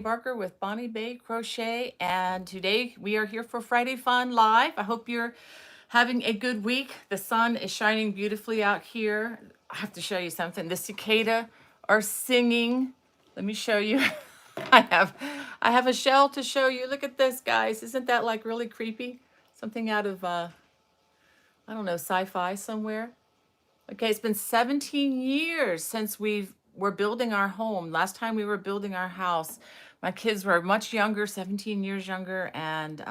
Barker with Bonnie Bay Crochet, and today we are here for Friday Fun Live. I hope you're having a good week. The sun is shining beautifully out here. I have to show you something. The cicada are singing. Let me show you. I have I have a shell to show you. Look at this, guys. Isn't that like really creepy? Something out of I don't know, sci-fi somewhere. Okay, it's been 17 years since we're building our home. Last time we were building our house, my kids were much younger, 17 years younger, and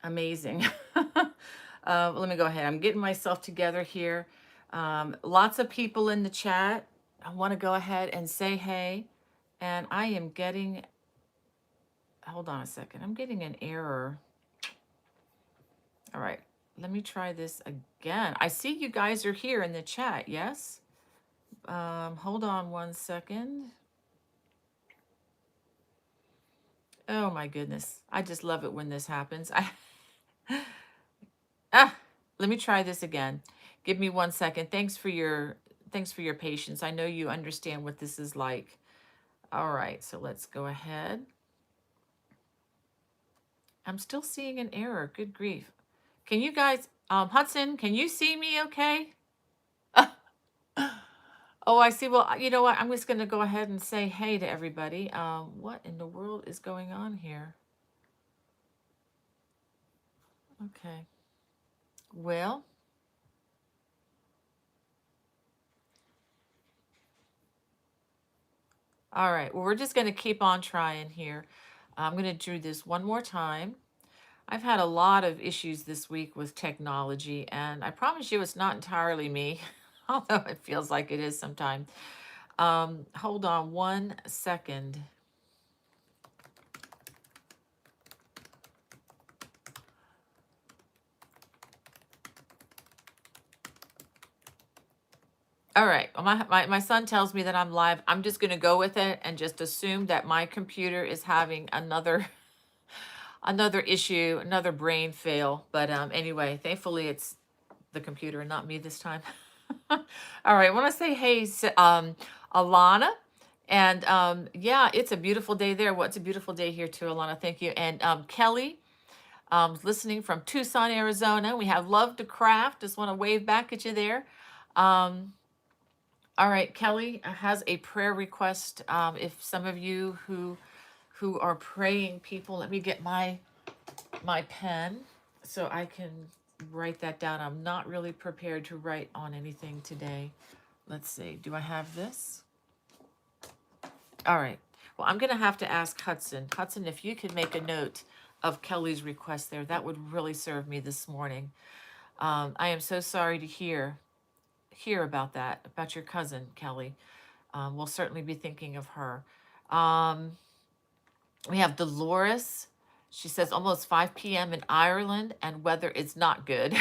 amazing. Let me go ahead. I'm getting myself together here. Lots of people in the chat. I want to go ahead and say hey. And I am getting, hold on a second. I'm getting an error. All right, let me try this again. I see you guys are here in the chat, yes? Hold on one second. Oh my goodness. I just love it when this happens. Let me try this again. Give me one second. Thanks for your patience. I know you understand what this is like. All right, so let's go ahead. I'm still seeing an error. Good grief. Can you guys, Hudson, can you see me okay? Oh, I see. Well, you know what? I'm just going to go ahead and say hey to everybody. What in the world is going on here? Okay. Well, all right. Well, we're just going to keep on trying here. I'm going to do this one more time. I've had a lot of issues this week with technology, and I promise you it's not entirely me, although it feels like it is sometimes. Hold on one second. All right. Well, my son tells me that I'm live. I'm just going to go with it and just assume that my computer is having another issue, another brain fail. But anyway, thankfully it's the computer and not me this time. All right. I want to say hey, Alana. And yeah, it's a beautiful day there. Well, it's a beautiful day here too, Alana. Thank you. And Kelly, listening from Tucson, Arizona. We have Love to Craft. Just want to wave back at you there. Um, all right, Kelly has a prayer request. If some of you who are praying people, let me get my pen so I can write that down. I'm not really prepared to write on anything today. Let's see. Do I have this? All right. Well, I'm going to have to ask Hudson. Hudson, if you could make a note of Kelly's request there, that would really serve me this morning. I am so sorry to hear about that, about your cousin, Kelly. We'll certainly be thinking of her. We have Dolores. She says almost 5 p.m. in Ireland and weather is not good.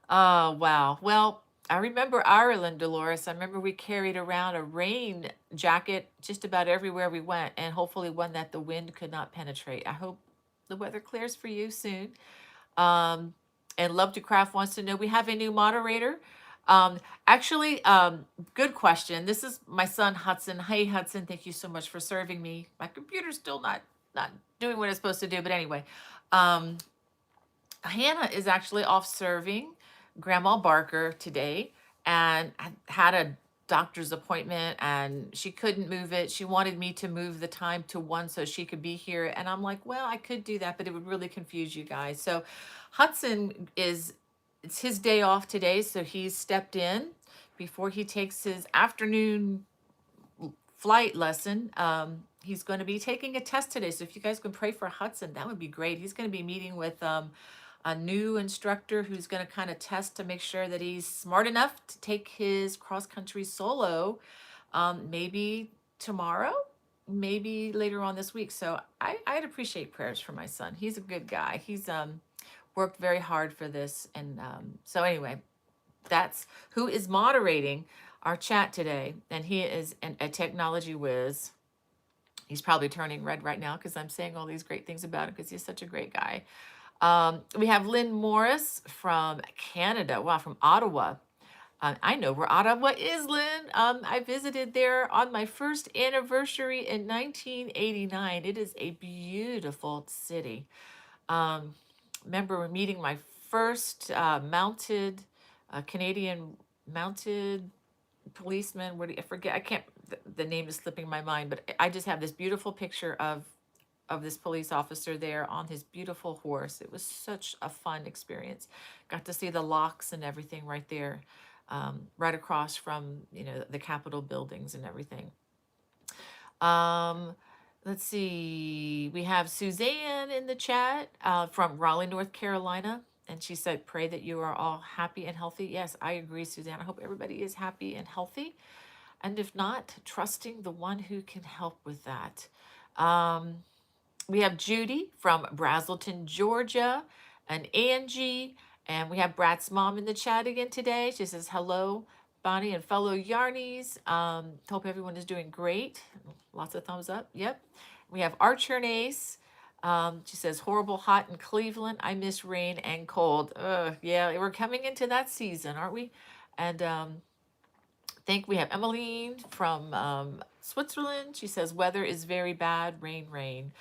Oh, wow. Well, I remember Ireland, Dolores. I remember we carried around a rain jacket just about everywhere we went, and hopefully one that the wind could not penetrate. I hope the weather clears for you soon. Um, and Love to Craft wants to know, we have a new moderator. Actually, good question. This is my son, Hudson. Hey, Hudson, thank you so much for serving me. My computer's still not doing what it's supposed to do, but anyway, um, Hannah is actually off serving Grandma Barker today and had a doctor's appointment and she couldn't move it. She wanted me to move the time to 1 so she could be here. And I'm like, well, I could do that, but it would really confuse you guys. So Hudson it's his day off today. So he's stepped in before he takes his afternoon flight lesson. He's going to be taking a test today. So if you guys can pray for Hudson, that would be great. He's going to be meeting with a new instructor who's going to kind of test to make sure that he's smart enough to take his cross country solo, maybe tomorrow, maybe later on this week. So I'd appreciate prayers for my son. He's a good guy. He's worked very hard for this. And so anyway, that's who is moderating our chat today. And he is a technology whiz. He's probably turning red right now because I'm saying all these great things about him because he's such a great guy. We have Lynn Morris from Canada. Wow, from Ottawa. I know where Ottawa is, Lynn. I visited there on my first anniversary in 1989. It is a beautiful city. Um, remember meeting my first mounted Canadian mounted policeman. What do you, I forget? I can't. The name is slipping my mind, but I just have this beautiful picture of this police officer there on his beautiful horse. It was such a fun experience. Got to see the locks and everything right there, right across from the Capitol buildings and everything. Um, let's see. We have Suzanne in the chat from Raleigh, North Carolina. And she said, pray that you are all happy and healthy. Yes, I agree, Suzanne. I hope everybody is happy and healthy. And if not, trusting the one who can help with that. Um, we have Judy from Brazelton, Georgia, and Angie. And we have Brat's mom in the chat again today. She says, hello, Bonnie and fellow Yarnies. Hope everyone is doing great. Lots of thumbs up. Yep. We have Archer and Ace. She says, horrible hot in Cleveland. I miss rain and cold. Yeah, we're coming into that season, aren't we? And think we have Emmeline from Switzerland. She says, weather is very bad. Rain, rain.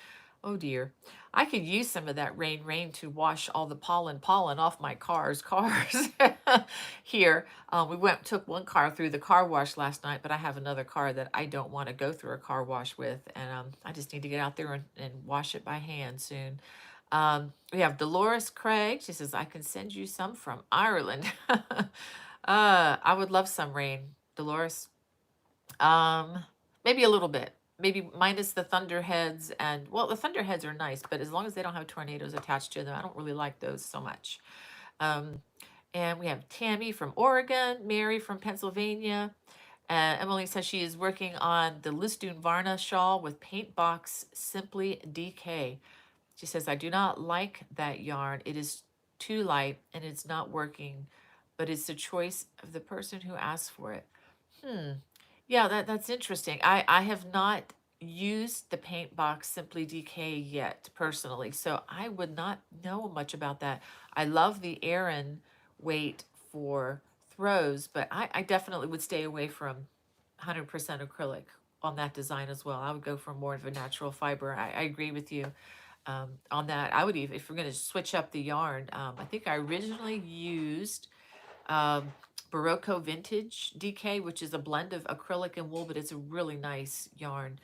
Oh dear. I could use some of that rain to wash all the pollen off my cars here. We took one car through the car wash last night, but I have another car that I don't want to go through a car wash with. And I just need to get out there and wash it by hand soon. We have Dolores Craig. She says, I can send you some from Ireland. I would love some rain, Dolores. Maybe a little bit. Maybe minus the thunderheads and well, the thunderheads are nice, but as long as they don't have tornadoes attached to them, I don't really like those so much. Um, and we have Tammy from Oregon, Mary from Pennsylvania. Emily says she is working on the Listoon Varna shawl with paint box Simply DK. She says, I do not like that yarn. It is too light and it's not working, but it's the choice of the person who asked for it. Hmm. Yeah, that's interesting. I have not used the paint box Simply DK yet personally, so I would not know much about that. I love the Aran weight for throws, but I definitely would stay away from 100% acrylic on that design as well. I would go for more of a natural fiber. I agree with you on that. I would even, if we're going to switch up the yarn, I think I originally used um, Barocco Vintage DK, which is a blend of acrylic and wool, but it's a really nice yarn.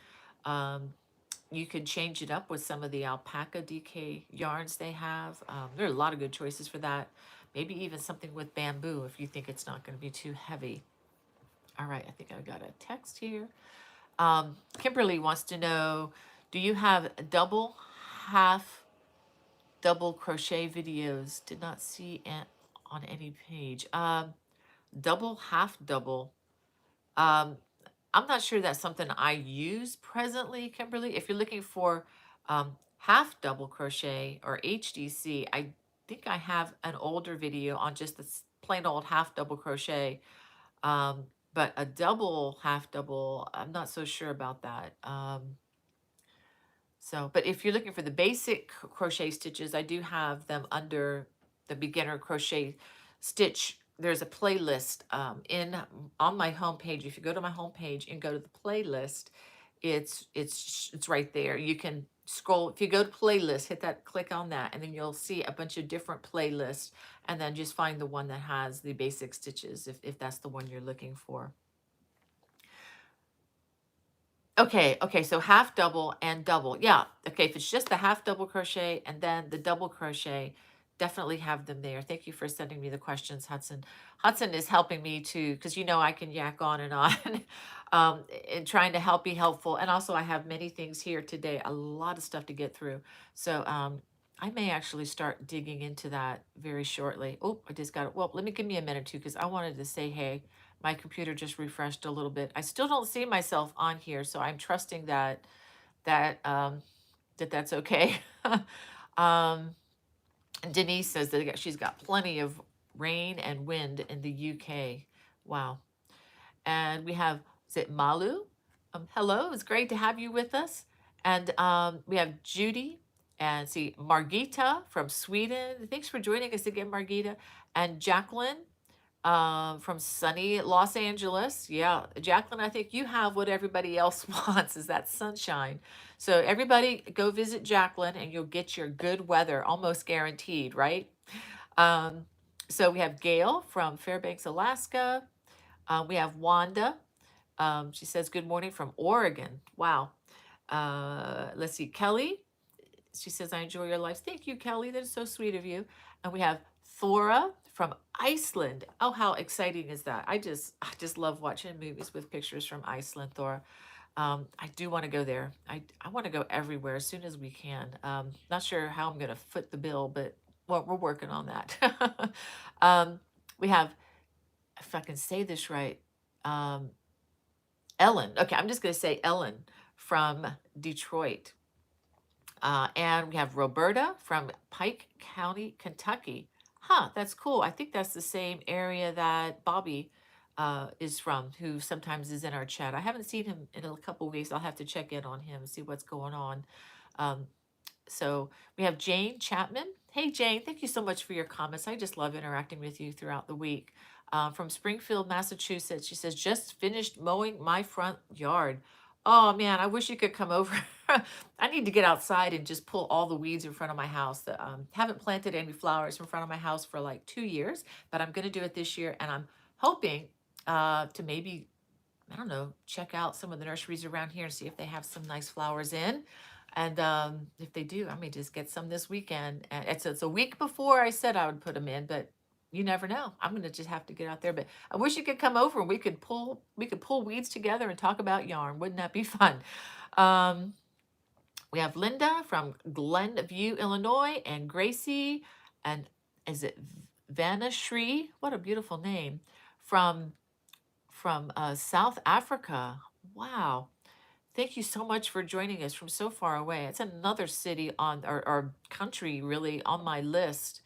Um, you could change it up with some of the alpaca DK yarns they have. There are a lot of good choices for that. Maybe even something with bamboo if you think it's not going to be too heavy. All right, I think I got a text here. Kimberly wants to know, do you have double, half, double crochet videos? Did not see on any page. Double, half double. Um, I'm not sure that's something I use presently, Kimberly. If you're looking for half double crochet or HDC, I think I have an older video on just this plain old half double crochet. But a double, half double, I'm not so sure about that. But if you're looking for the basic crochet stitches, I do have them under the beginner crochet stitch. There's a playlist on my homepage. If you go to my homepage and go to the playlist, it's right there. You can scroll. If you go to playlist, hit that, click on that, and then you'll see a bunch of different playlists, and then just find the one that has the basic stitches if that's the one you're looking for. Okay, so half double and double. Yeah, okay, if it's just the half double crochet and then the double crochet, definitely have them there. Thank you for sending me the questions, Hudson. Hudson is helping me to, because I can yak on and on, and trying to be helpful. And also I have many things here today, a lot of stuff to get through. So I may actually start digging into that very shortly. Oh, I just got it. Well, give me a minute too, because I wanted to say hey. My computer just refreshed a little bit. I still don't see myself on here, so I'm trusting that's okay. um, Denise says that she's got plenty of rain and wind in the UK. Wow. And we have, is it Malu? Hello, it's great to have you with us. And we have Judy and see Margita from Sweden. Thanks for joining us again, Margita. And Jacqueline from sunny Los Angeles. Yeah, Jacqueline, I think you have what everybody else wants is that sunshine. So everybody go visit Jacqueline and you'll get your good weather, almost guaranteed, right? Um, so we have Gail from Fairbanks, Alaska. We have Wanda. She says, good morning from Oregon. Wow. Let's see, Kelly. She says, I enjoy your lives. Thank you, Kelly. That is so sweet of you. And we have Thora from Iceland. Oh, how exciting is that? I just love watching movies with pictures from Iceland, Thora. I do want to go there. I want to go everywhere as soon as we can. Not sure how I'm going to foot the bill, but well, we're working on that. um, we have, if I can say this right, um, Ellen. Okay, I'm just going to say Ellen from Detroit. And we have Roberta from Pike County, Kentucky. Huh, that's cool. I think that's the same area that Bobby is from, who sometimes is in our chat. I haven't seen him in a couple weeks. I'll have to check in on him, see what's going on. Um, so we have Jane Chapman. Hey, Jane, thank you so much for your comments. I just love interacting with you throughout the week. From Springfield, Massachusetts, she says, just finished mowing my front yard. Oh man, I wish you could come over. I need to get outside and just pull all the weeds in front of my house. Haven't planted any flowers in front of my house for like 2 years, but I'm going to do it this year. And I'm hoping to maybe, I don't know, check out some of the nurseries around here and see if they have some nice flowers in. And if they do, I may just get some this weekend. And it's a week before I said I would put them in, but you never know. I'm gonna just have to get out there. But I wish you could come over and we could pull weeds together and talk about yarn. Wouldn't that be fun? Um, we have Linda from Glenview, Illinois, and Gracie, and is it Vanashri? What a beautiful name from South Africa. Wow. Thank you so much for joining us from so far away. It's another city on or country really on my list.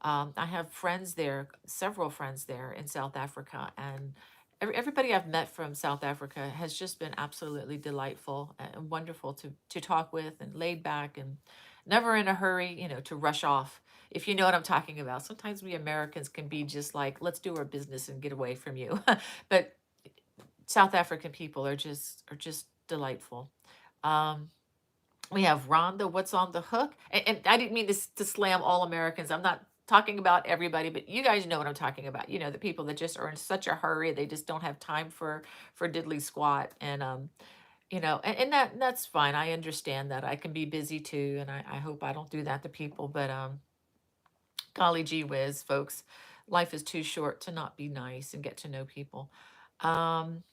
I have friends there, several friends there in South Africa, and everybody I've met from South Africa has just been absolutely delightful and wonderful to talk with and laid back and never in a hurry, to rush off. If you know what I'm talking about. Sometimes we Americans can be just like, let's do our business and get away from you. But South African people are just delightful. Um, we have Rhonda, what's on the hook? And I didn't mean to slam all Americans. I'm not talking about everybody, but you guys know what I'm talking about. You know, the people that just are in such a hurry, they just don't have time for diddly squat. And and that's fine. I understand that. I can be busy too, and I hope I don't do that to people. But golly gee whiz, folks, life is too short to not be nice and get to know people. Um,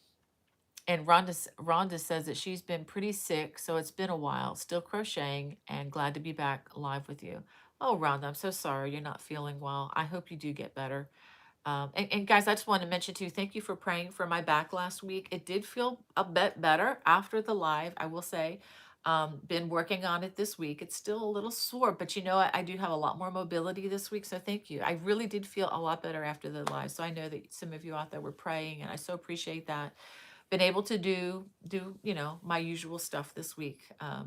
and Rhonda says that she's been pretty sick, so it's been a while, still crocheting and glad to be back live with you. Oh, Rhonda, I'm so sorry you're not feeling well. I hope you do get better. And guys, I just want to mention too, thank you for praying for my back last week. It did feel a bit better after the live, I will say. Been working on it this week. It's still a little sore, but I do have a lot more mobility this week, so thank you. I really did feel a lot better after the live. So I know that some of you out there were praying, and I so appreciate that. Been able to do my usual stuff this week. Uh,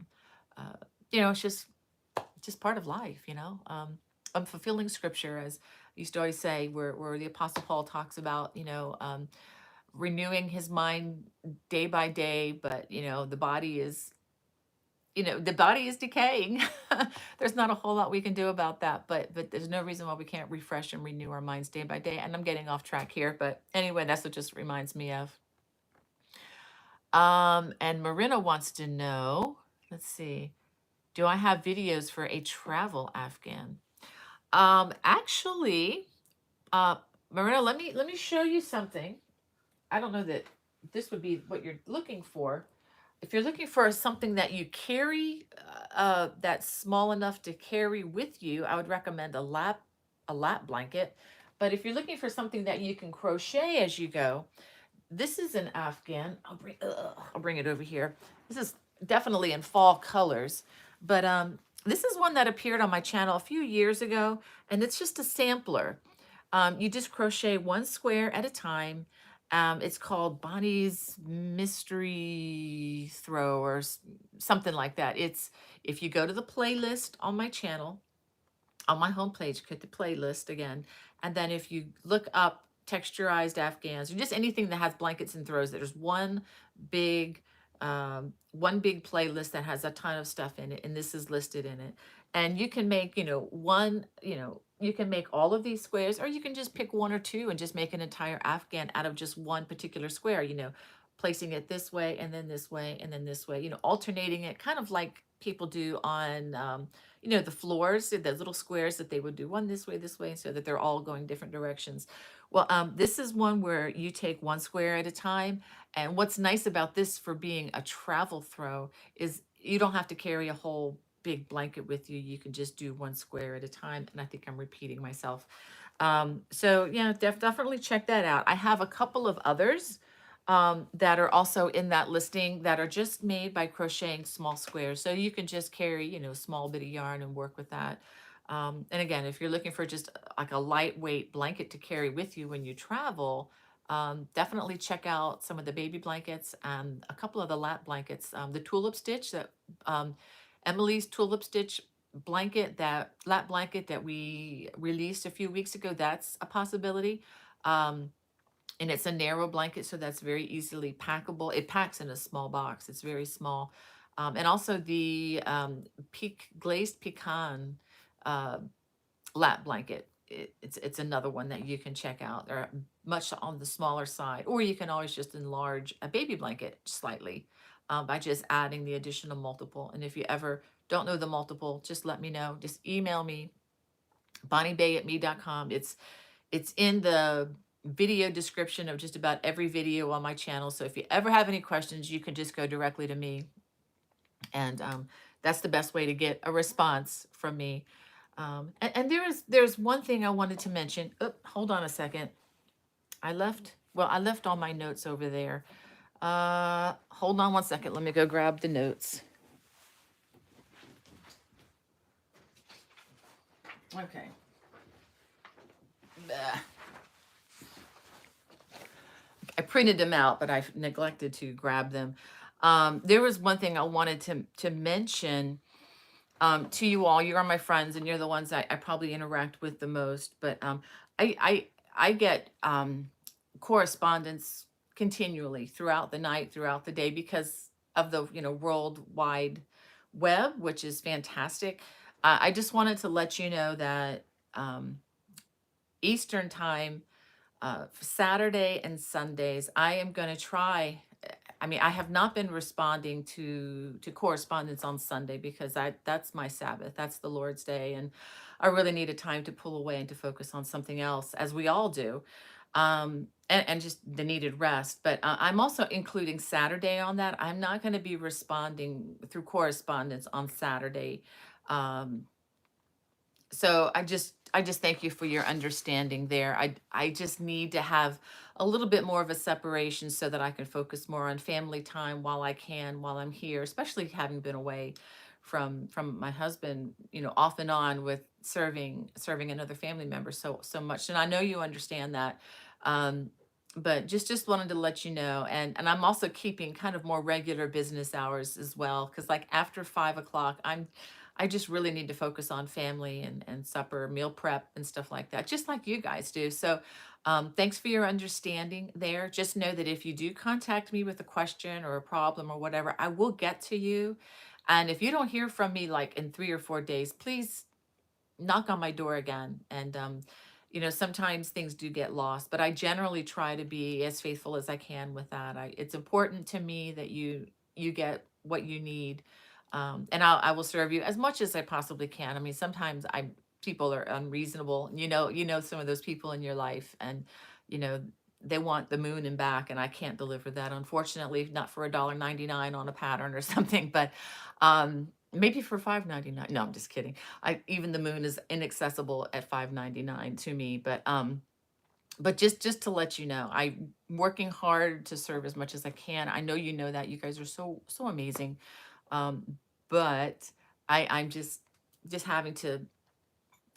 it's just part of life. I'm fulfilling scripture, as I used to always say, where the Apostle Paul talks about renewing his mind day by day, but the body is decaying. There's not a whole lot we can do about that, but there's no reason why we can't refresh and renew our minds day by day. And I'm getting off track here, but anyway, that's what just reminds me of. And Marina wants to know, let's see, do I have videos for a travel Afghan? Actually, uh, Marina, let me show you something. I don't know that this would be what you're looking for. If you're looking for something that you carry, that's small enough to carry with you, I would recommend a lap blanket. But if you're looking for something that you can crochet as you go, this is an Afghan. I'll bring it over here. This is definitely in fall colors, but this is one that appeared on my channel a few years ago, and it's just a sampler. You just crochet one square at a time. It's called Bonnie's Mystery Throw or something like that. If you go to the playlist on my channel, on my homepage, click the playlist again, and then if you look up texturized Afghans, or just anything that has blankets and throws. There's big, one big playlist that has a ton of stuff in it, and this is listed in it. And you can make, you can make all of these squares, or you can just pick one or two and just make an entire Afghan out of just one particular square, placing it this way and then this way and then this way, alternating it, kind of like people do on, the floors, the little squares that they would do one this way, so that they're all going different directions. Well, this is one where you take one square at a time. And what's nice about this for being a travel throw is you don't have to carry a whole big blanket with you. You can just do one square at a time. And I think I'm repeating myself. So yeah, definitely check that out. I have a couple of others that are also in that listing that are just made by crocheting small squares. So you can just carry, a small bit of yarn and work with that. And again, if you're looking for just like a lightweight blanket to carry with you when you travel, definitely check out some of the baby blankets and a couple of the lap blankets. The tulip stitch that Emily's tulip stitch lap blanket that we released a few weeks ago, that's a possibility. And it's a narrow blanket, so that's very easily packable. It packs in a small box. It's very small. And also the glazed pecan uh, lap blanket. It's another one that you can check out. They're much on the smaller side, or you can always just enlarge a baby blanket slightly by just adding the additional multiple. And if you ever don't know the multiple, just let me know. Just email me, bonniebay@me.com. It's in the video description of just about every video on my channel. So if you ever have any questions, you can just go directly to me. And that's the best way to get a response from me. And there's one thing I wanted to mention. Oh, hold on a second. I left all my notes over there. Hold on one second. Let me go grab the notes. Okay. I printed them out, but I've neglected to grab them. There was one thing I wanted to mention to you all. You are my friends, and you're the ones I probably interact with the most. But I get correspondence continually throughout the night, throughout the day, because of the worldwide web, which is fantastic. I just wanted to let you know that Eastern time, Saturday and Sundays, I am going to try. I mean, I have not been responding to correspondence on Sunday because that's my Sabbath. That's the Lord's day, and I really need a time to pull away and to focus on something else, as we all do, and just the needed rest. But I'm also including Saturday on that. I'm not going to be responding through correspondence on Saturday. Um, so I just thank you for your understanding there. I just need to have a little bit more of a separation so that I can focus more on family time while I'm here, especially having been away from my husband, off and on with serving another family member so much. And I know you understand that. Um, but just wanted to let you know, and I'm also keeping kind of more regular business hours as well, because like after 5 o'clock, I just really need to focus on family and supper, meal prep, and stuff like that, just like you guys do. So thanks for your understanding there. Just know that if you do contact me with a question or a problem or whatever, I will get to you. And if you don't hear from me like in 3 or 4 days, please knock on my door again. And, sometimes things do get lost, but I generally try to be as faithful as I can with that. It's important to me that you get what you need. And I will serve you as much as I possibly can. I mean, sometimes people are unreasonable. You know some of those people in your life, and you know they want the moon and back, and I can't deliver that, unfortunately, not for $1.99 on a pattern or something, but maybe for $5.99. No, I'm just kidding. Even the moon is inaccessible at $5.99 to me, but just to let you know, I'm working hard to serve as much as I can. I know you know that. You guys are so amazing. Um, but I'm just having to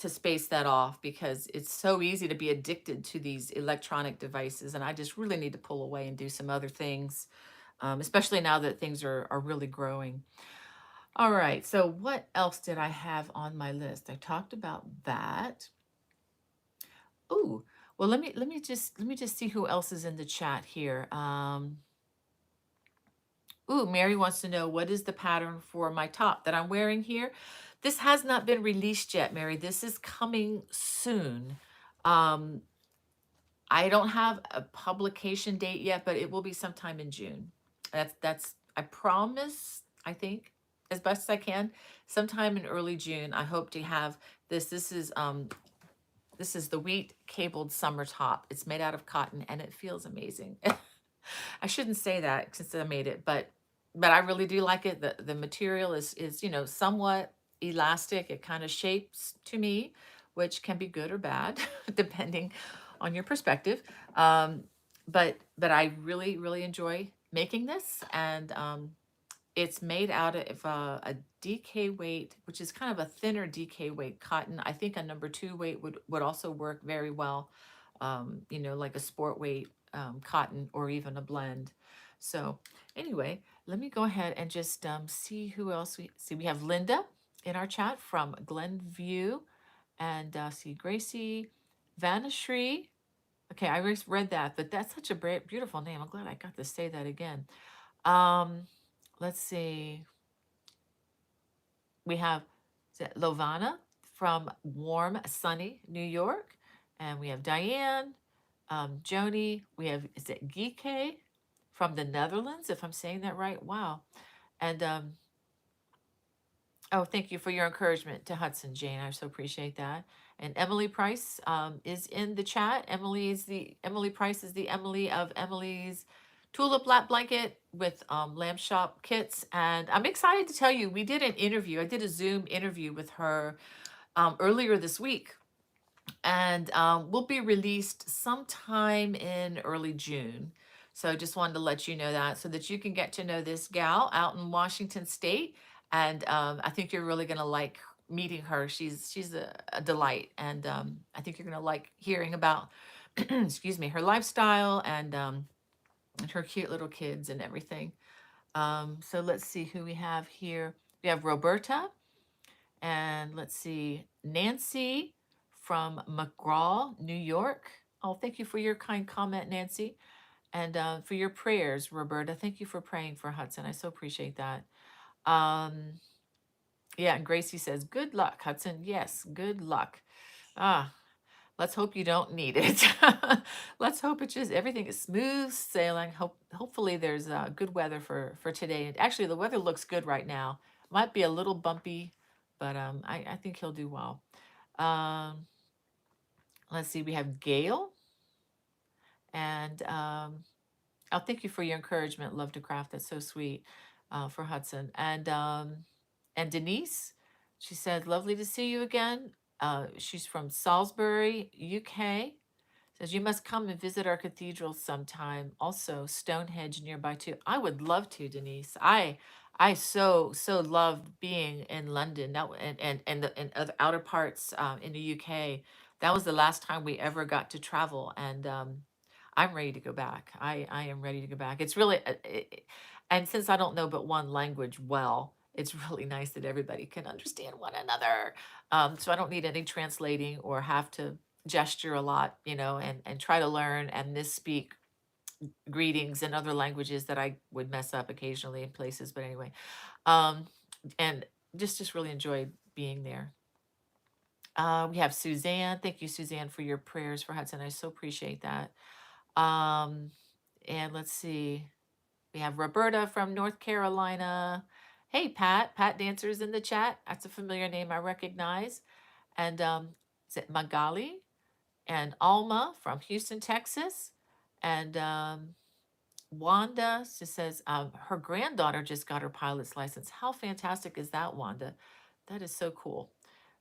space that off, because it's so easy to be addicted to these electronic devices, and I just really need to pull away and do some other things, especially now that things are really growing. All right, so what else did I have on my list? I talked about that. Ooh, Well, let me just see who else is in the chat here. Ooh, Mary wants to know, what is the pattern for my top that I'm wearing here? This has not been released yet, Mary. This is coming soon. Um, I don't have a publication date yet, but it will be sometime in June. That's I promise, I think, as best as I can, sometime in early June. I hope to have this. This is the wheat cabled summer top. It's made out of cotton and it feels amazing. I shouldn't say that since I made it, but I really do like it. The material is, you know, somewhat elastic. It kind of shapes to me, which can be good or bad depending on your perspective. Um, but I really enjoy making this, and it's made out of a DK weight, which is kind of a thinner DK weight cotton. I think a number two weight would also work very well, you know, like a sport weight cotton or even a blend. So anyway, let me go ahead and just see who else we see. We have Linda in our chat from Glenview, and see Gracie, Vanishri. Okay, I already read that, but that's such a beautiful name. I'm glad I got to say that again. Um, let's see. We have Lovana from warm, sunny New York. And we have Diane, Joni. We have, is it Gike from the Netherlands, if I'm saying that right? Wow. And oh, thank you for your encouragement to Hudson, Jane. I so appreciate that. And Emily Price is in the chat. Emily Price is the Emily of Emily's Tulip Lap Blanket with Lamb Shop kits. And I'm excited to tell you, we did an interview. I did a Zoom interview with her earlier this week, and will be released sometime in early June. So just wanted to let you know that so that you can get to know this gal out in Washington State. And I think you're really going to like meeting her. She's a delight. And I think you're going to like hearing about, excuse me, her lifestyle and her cute little kids and everything. So let's see who we have here. We have Roberta, and let's see, Nancy from McGraw, New York. Oh, thank you for your kind comment, Nancy, and for your prayers, Roberta. Thank you for praying for Hudson. I so appreciate that. Um, yeah, and Gracie says, good luck, Hudson. Yes, good luck. Ah, let's hope you don't need it. Let's hope it just everything is smooth sailing. Hopefully there's good weather for today. And actually, the weather looks good right now. Might be a little bumpy, but I think he'll do well. Um, let's see. We have Gail, and oh, thank you for your encouragement. Love to craft. That's so sweet for Hudson and Denise. She said, "Lovely to see you again." She's from Salisbury, UK. Says you must come and visit our cathedral sometime. Also, Stonehenge nearby too. I would love to, Denise. I so loved being in London. And the and other outer parts in the UK. That was the last time we ever got to travel, and I'm ready to go back. I am ready to go back. It's really and since I don't know but one language well, it's really nice that everybody can understand one another. So I don't need any translating or have to gesture a lot, you know, and try to learn and misspeak greetings in other languages that I would mess up occasionally in places. But anyway, um, and just really enjoyed being there. We have Suzanne. Thank you, Suzanne, for your prayers for Hudson. I so appreciate that. Um, and let's see. We have Roberta from North Carolina. Hey, Pat. Pat Dancer's in the chat. That's a familiar name I recognize. And is it Magali? And Alma from Houston, Texas. And Wanda just says her granddaughter just got her pilot's license. How fantastic is that, Wanda? That is so cool.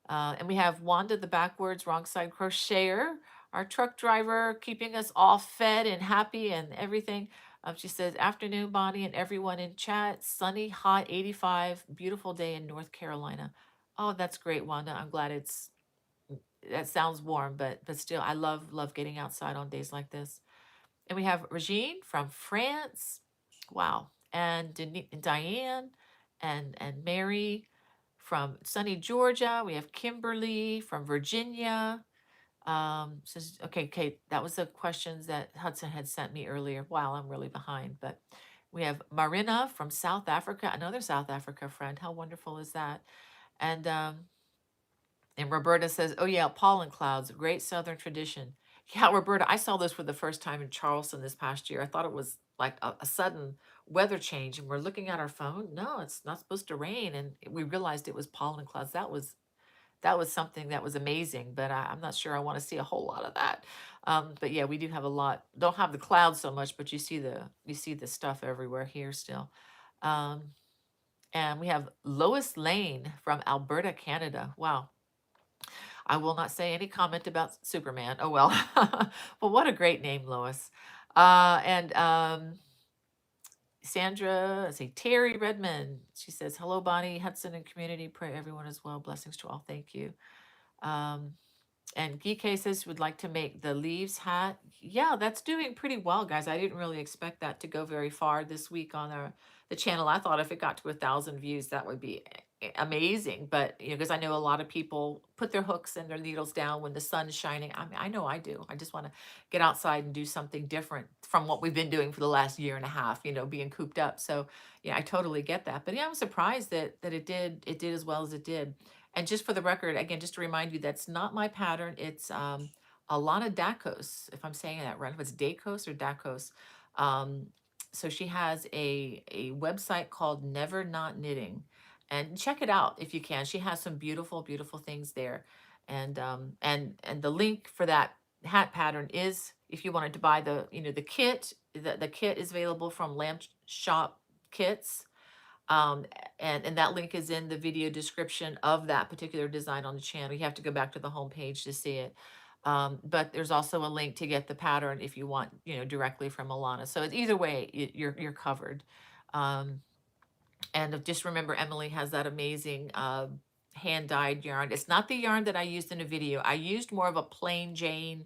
And we have Wanda, the backwards wrong side crocheter, our truck driver, keeping us all fed and happy and everything. She says, afternoon, Bonnie and everyone in chat. Sunny, hot, 85, beautiful day in North Carolina. Oh, that's great, Wanda. I'm glad that sounds warm, but still, I love getting outside on days like this. And we have Regine from France. Wow. And Diane and Mary from sunny Georgia. We have Kimberly from Virginia. Says, okay, Kate, that was the questions that Hudson had sent me earlier. Wow, I'm really behind. But we have Marina from South Africa, another South Africa friend. How wonderful is that? And Roberta says, oh yeah, pollen clouds, great Southern tradition. Yeah, Roberta, I saw this for the first time in Charleston this past year. I thought it was like a sudden weather change, and we're looking at our phone. No, it's not supposed to rain, and we realized it was pollen clouds. That was something that was amazing, but I'm not sure I want to see a whole lot of that. But yeah, we do have a lot. Don't have the clouds so much, but you see the stuff everywhere here still. Um, and we have Lois Lane from Alberta, Canada. Wow. I will not say any comment about Superman. Oh well. Well, what a great name, Lois. And Sandra, let's see, Terry Redmond. She says, hello, Bonnie, Hudson, and community. Pray everyone is well. Blessings to all. Thank you. Um, and Geek says would like to make the leaves hat. Yeah, that's doing pretty well, guys. I didn't really expect that to go very far this week on the channel. I thought if it got to 1,000 views, that would be amazing. But because I know a lot of people put their hooks and their needles down when the sun's shining. I mean, I know I do. I just want to get outside and do something different from what we've been doing for the last year and a half. Being cooped up. So yeah, I totally get that. But yeah, I'm surprised that it did as well as it did. And just for the record, again, just to remind you, that's not my pattern. It's Alana Dakos, if I'm saying that right. If it's Dakos or Dakos. Um, so she has a website called Never Not Knitting. And check it out if you can. She has some beautiful, beautiful things there. And the link for that hat pattern is if you wanted to buy the kit, the kit is available from Lamp Shop Kits, and that link is in the video description of that particular design on the channel. You have to go back to the home page to see it. But there's also a link to get the pattern if you want, directly from Alana. So it's either way, you're covered. Um, and just remember, Emily has that amazing hand dyed yarn. It's not the yarn that I used in a video. I used more of a plain Jane,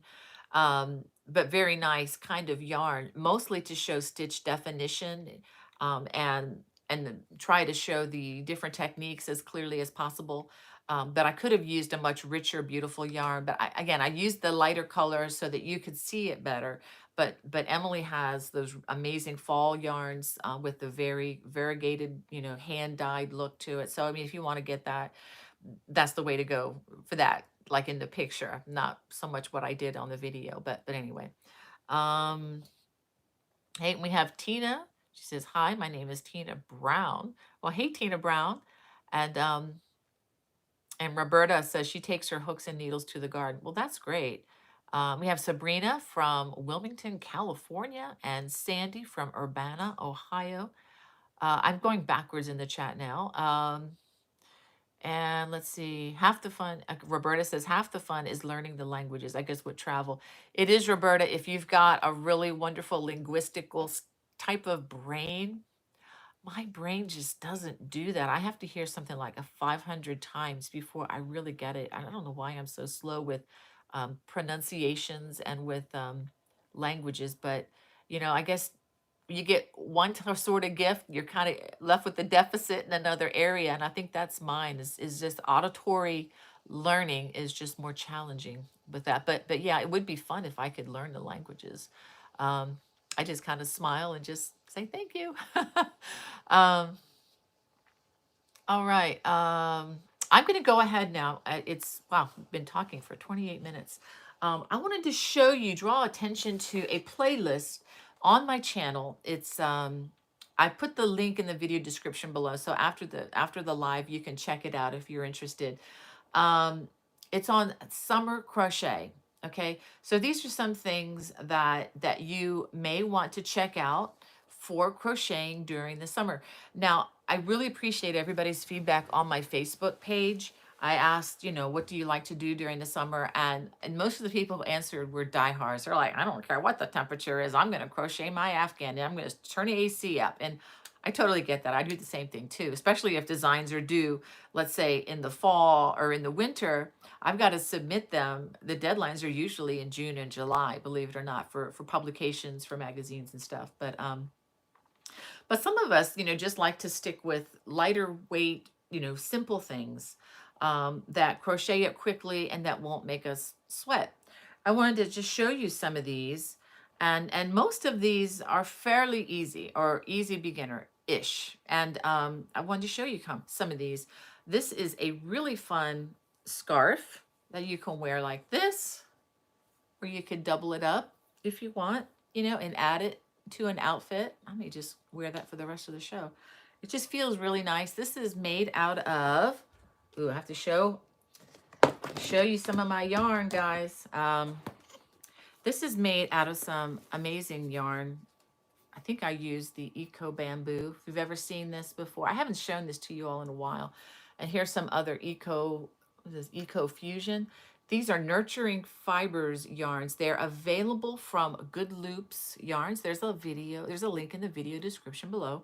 but very nice kind of yarn, mostly to show stitch definition, and try to show the different techniques as clearly as possible. But I could have used a much richer, beautiful yarn. But again, I used the lighter colors so that you could see it better. But Emily has those amazing fall yarns with the very variegated, hand dyed look to it. So I mean, if you want to get that, that's the way to go for that. Like in the picture, not so much what I did on the video, but anyway. Um, hey, we have Tina. She says, "Hi, my name is Tina Brown." Well, hey, Tina Brown, and Roberta says she takes her hooks and needles to the garden. Well, that's great. We have Sabrina from Wilmington, California, and Sandy from Urbana, Ohio. I'm going backwards in the chat now. And let's see, half the fun, Roberta says, half the fun is learning the languages, I guess, with travel. It is, Roberta, if you've got a really wonderful linguistical type of brain. My brain just doesn't do that. I have to hear something like a 500 times before I really get it. I don't know why I'm so slow with pronunciations and with languages, but I guess you get one sort of gift, you're kind of left with the deficit in another area. And I think that's mine is just auditory learning is just more challenging with that. But yeah, it would be fun if I could learn the languages. Um, I just kind of smile and just say thank you. um, all right. I'm going to go ahead now. Wow, we've been talking for 28 minutes. I wanted to show you, draw attention to a playlist on my channel. I put the link in the video description below. So after the live, you can check it out if you're interested. It's on summer crochet. Okay, so these are some things that you may want to check out for crocheting during the summer. Now, I really appreciate everybody's feedback on my Facebook page. I asked, what do you like to do during the summer? And most of the people who answered were diehards. They're like, I don't care what the temperature is. I'm going to crochet my Afghan and I'm going to turn the AC up. And I totally get that. I do the same thing too, especially if designs are due, let's say in the fall or in the winter. I've got to submit them. The deadlines are usually in June and July, believe it or not, for publications, for magazines and stuff. But some of us, just like to stick with lighter weight, simple things that crochet it quickly and that won't make us sweat. I wanted to just show you some of these, and most of these are fairly easy or easy beginner-ish. And I wanted to show you some of these. This is a really fun scarf that you can wear like this, or you could double it up if you want, you know, and add it to an outfit. I may just wear that for the rest of the show. It just feels really nice. This is made out of, ooh, I have to show you some of my yarn, guys. This is made out of some amazing yarn. I think I used the Eco Bamboo. If you've ever seen this before, I haven't shown this to you all in a while. And here's some other Eco Fusion. These are Nurturing Fibers yarns. They're available from Good Loops Yarns. There's a video, there's a link in the video description below.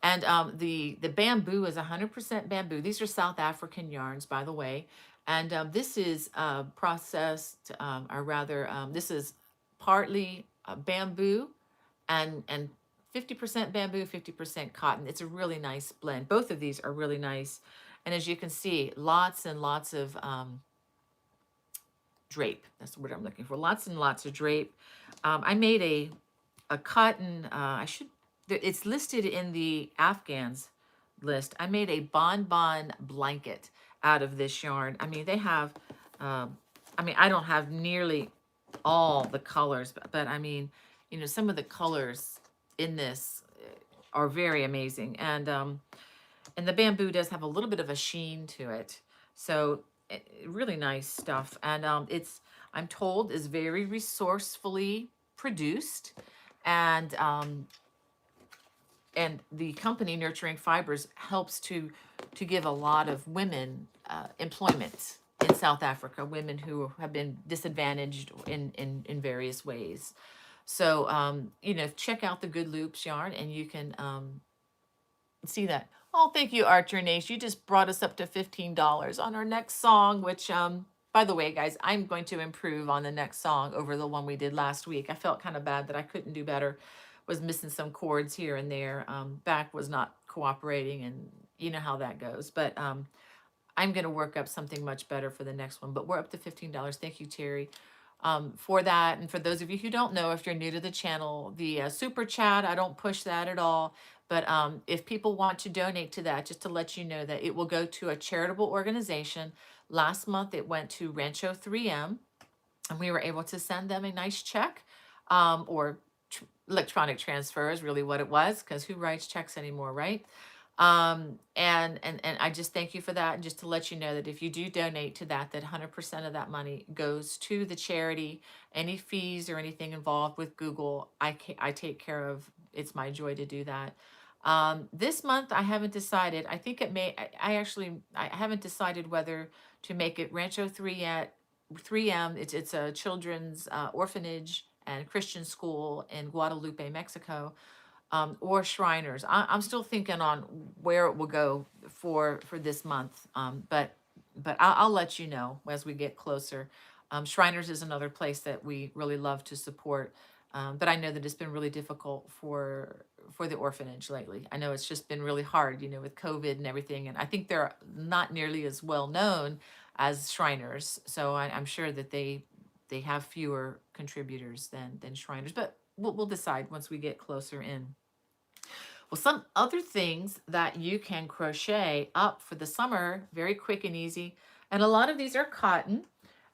And the bamboo is 100% bamboo. These are South African yarns, by the way. And this is processed, or rather, this is partly bamboo and 50% bamboo, 50% cotton. It's a really nice blend. Both of these are really nice. And as you can see, lots and lots of drape. That's the word I'm looking for. Lots and lots of drape. I made a cotton, it's listed in the Afghans list. I made a bonbon blanket out of this yarn. I mean, they have, I don't have nearly all the colors, but I mean, you know, some of the colors in this are very amazing. And the bamboo does have a little bit of a sheen to it. So really nice stuff. And I'm told, is very resourcefully produced. And the company Nurturing Fibers helps to give a lot of women employment in South Africa, women who have been disadvantaged in various ways. So, you know, check out the Good Loops yarn and you can see that. Oh, thank you, Archer Nace. You just brought us up to $15 on our next song, which, by the way, guys, I'm going to improve on the next song over the one we did last week. I felt kind of bad that I couldn't do better. Was missing some chords here and there. Back was not cooperating, and you know how that goes. But I'm going to work up something much better for the next one. But we're up to $15. Thank you, Terry, for that. And for those of you who don't know, if you're new to the channel, the super chat, I don't push that at all. But if people want to donate to that, just to let you know that it will go to a charitable organization. Last month, it went to Rancho 3M, and we were able to send them a nice check, or electronic transfer is really what it was, because who writes checks anymore, right? And I just thank you for that. And just to let you know that if you do donate to that, that 100% of that money goes to the charity. Any fees or anything involved with Google, I take care of. It's my joy to do that. This month, I haven't decided. I think it may, I haven't decided whether to make it Rancho 3M. It's a children's orphanage and Christian school in Guadalupe, Mexico, or Shriners. I'm still thinking on where it will go for this month, but I'll let you know as we get closer. Shriners is another place that we really love to support, but I know that it's been really difficult for the orphanage lately. I know it's just been really hard, you know, with COVID and everything, and I think they're not nearly as well known as Shriners, so I'm sure that they have fewer contributors than Shriners, but we'll decide once we get closer in. Well, some other things that you can crochet up for the summer, very quick and easy. And a lot of these are cotton.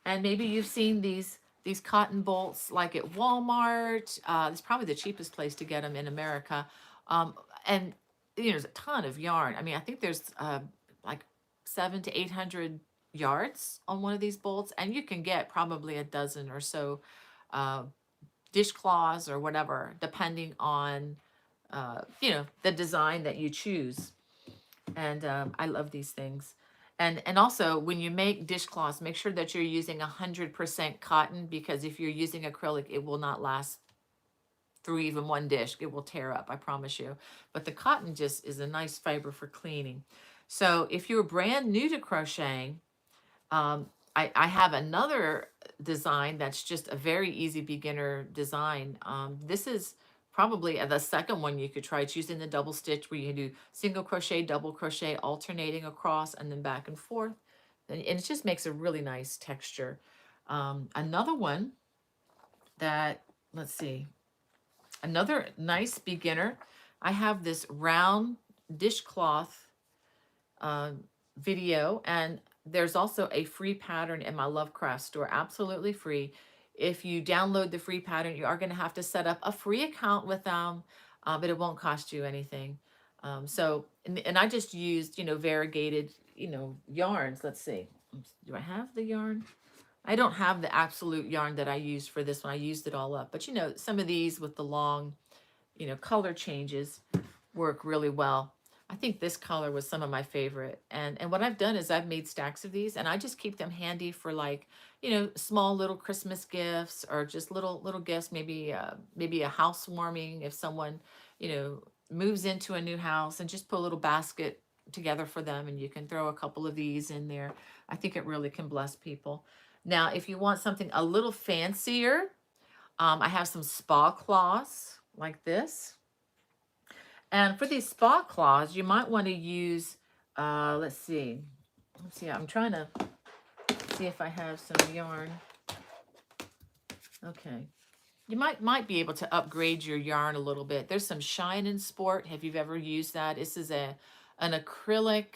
And maybe you've seen these cotton bolts like at Walmart. It's probably the cheapest place to get them in America. And you know, there's a ton of yarn. I mean, I think there's like 700 to 800 yards on one of these bolts, and you can get probably a dozen or so dishcloths or whatever, depending on you know, the design that you choose. And I love these things. And also, when you make dishcloths, make sure that you're using 100% cotton, because if you're using acrylic, it will not last through even one dish. It will tear up, I promise you. But the cotton just is a nice fiber for cleaning. So if you're brand new to crocheting, I have another design that's just a very easy beginner design. This is probably the second one you could try. It's using the double stitch, where you can do single crochet, double crochet, alternating across and then back and forth. And it just makes a really nice texture. Another one that, let's see, another nice beginner. I have this round dishcloth uh, video, and there's also a free pattern in my Lovecraft store, absolutely free. If you download the free pattern, you are going to have to set up a free account with them, but it won't cost you anything. And I just used, variegated, yarns. Let's see. Do I have the yarn? I don't have the absolute yarn that I used for this one. I used it all up. But, some of these with the long, color changes work really well. I think this color was some of my favorite. And what I've done is I've made stacks of these, and I just keep them handy for, like, small little Christmas gifts, or just little gifts, maybe a housewarming if someone, moves into a new house, and just put a little basket together for them, and you can throw a couple of these in there. I think it really can bless people. Now, if you want something a little fancier, I have some spa cloths like this. And for these spa cloths, you might want to use, let's see. I'm trying to see if I have some yarn. Okay. You might be able to upgrade your yarn a little bit. There's some Shine and Sport. Have you ever used that? This is an acrylic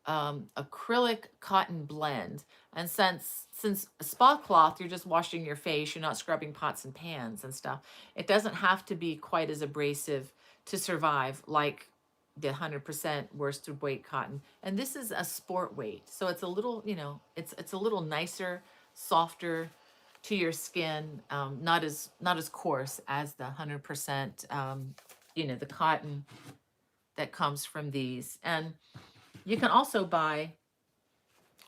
cotton blend. And since a spa cloth, you're just washing your face, you're not scrubbing pots and pans and stuff. It doesn't have to be quite as abrasive to survive like the 100% worsted weight cotton. And this is a sport weight, so it's a little, it's a little nicer, softer to your skin, not as coarse as the 100%, the cotton that comes from these. And you can also buy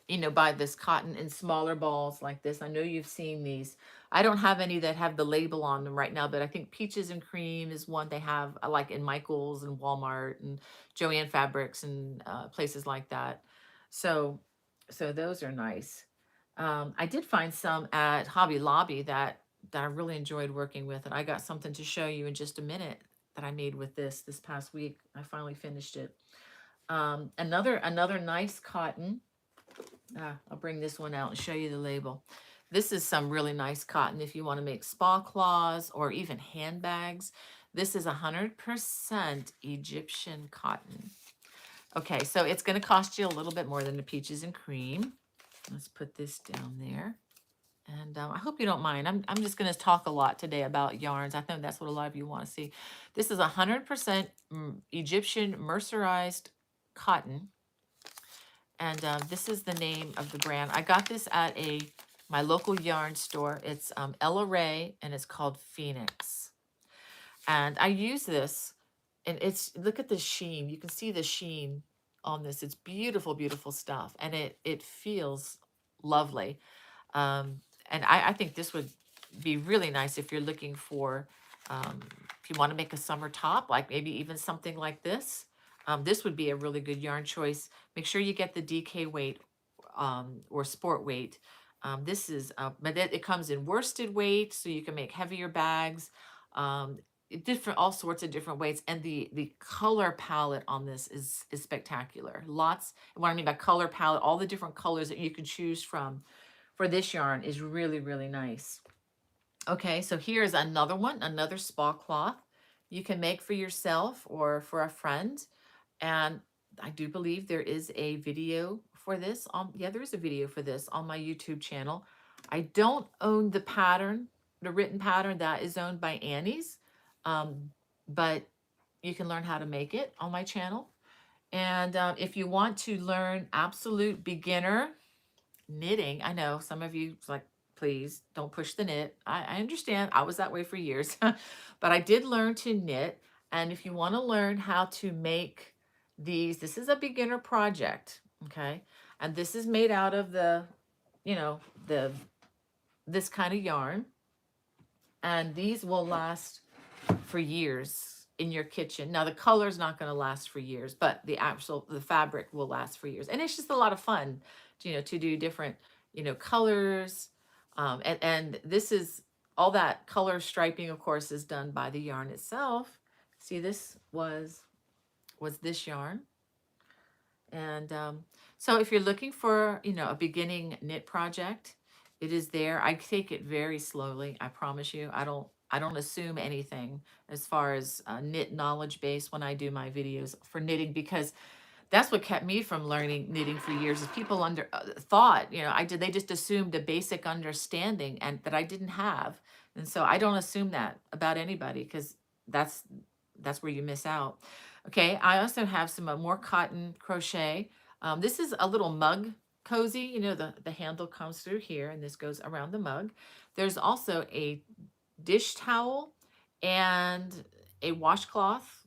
this cotton in smaller balls like this. I know you've seen these. I don't have any that have the label on them right now, but I think Peaches and Cream is one they have, like in Michael's and Walmart and Joanne Fabrics and places like that. So, those are nice. I did find some at Hobby Lobby that I really enjoyed working with, and I got something to show you in just a minute that I made with this past week. I finally finished it. Another nice cotton. I'll bring this one out and show you the label. This is some really nice cotton if you want to make spa cloths or even handbags. This is 100% Egyptian cotton. Okay, so it's going to cost you a little bit more than the Peaches and Cream. Let's put this down there. And I hope you don't mind. I'm just going to talk a lot today about yarns. I think that's what a lot of you want to see. This is 100% Egyptian mercerized cotton. And this is the name of the brand. I got this at my local yarn store. It's Ella Ray, and it's called Phoenix. And I use this, and look at the sheen. You can see the sheen on this. It's beautiful, beautiful stuff, and it feels lovely. And I think this would be really nice if you're looking for, if you want to make a summer top, like maybe even something like this. This would be a really good yarn choice. Make sure you get the DK weight, or sport weight. This is, but it comes in worsted weight, so you can make heavier bags, all sorts of different weights. And the color palette on this is spectacular. Lots, what I mean by color palette, all the different colors that you can choose from for this yarn is really, really nice. Okay, so here's another one, another spa cloth you can make for yourself or for a friend. And I do believe there is a video for this yeah, there is a video for this on my YouTube channel. I don't own the pattern, the written pattern. That is owned by Annie's. But you can learn how to make it on my channel. And if you want to learn absolute beginner knitting, I know some of you like, please don't push the knit. I understand. I was that way for years. But I did learn to knit. And if you want to learn how to make these, this is a beginner project, okay? And this is made out of this kind of yarn. And these will last for years in your kitchen. Now the color is not going to last for years, but the fabric will last for years. And it's just a lot of fun, to do different, colors. And this is all that color striping, of course, is done by the yarn itself. See, this was this yarn. And so if you're looking for, a beginning knit project, It is there. I take it very slowly. I promise you. I don't assume anything as far as knit knowledge base when I do my videos for knitting, because that's what kept me from learning knitting for years. Is people thought, they just assumed a basic understanding and that I didn't have. And so I don't assume that about anybody, because that's that's where you miss out. Okay, I also have some more cotton crochet. This is a little mug cozy. The handle comes through here and this goes around the mug. There's also a dish towel and a washcloth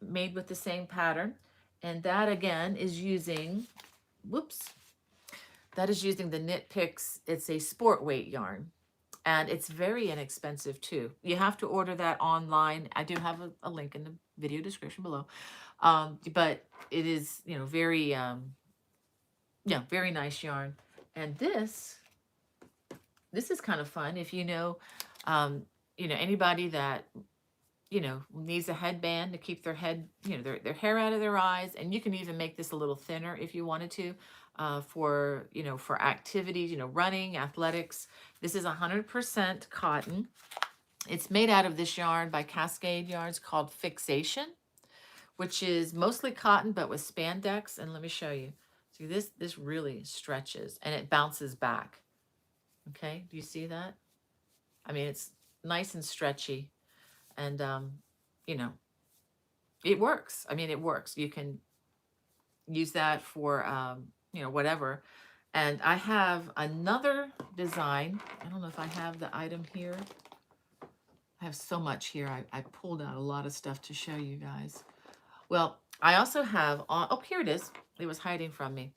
made with the same pattern. And that again is using, whoops, that is using the Knit Picks. It's a sport weight yarn. And it's very inexpensive too. You have to order that online. I do have a link in the video description below. But it is, very, yeah, very nice yarn. And this is kind of fun. If anybody that needs a headband to keep their head, their hair out of their eyes. And you can even make this a little thinner if you wanted to, for activities, running, athletics. This is 100% cotton. It's made out of this yarn by Cascade Yarns called Fixation, which is mostly cotton, but with spandex. And let me show you. See, this really stretches and it bounces back. Okay, do you see that? I mean, it's nice and stretchy. And, it works. I mean, it works. You can use that for, whatever. And I have another design. I don't know if I have the item here. I have so much here. I pulled out a lot of stuff to show you guys. Well, I also have, oh, here it is. It was hiding from me.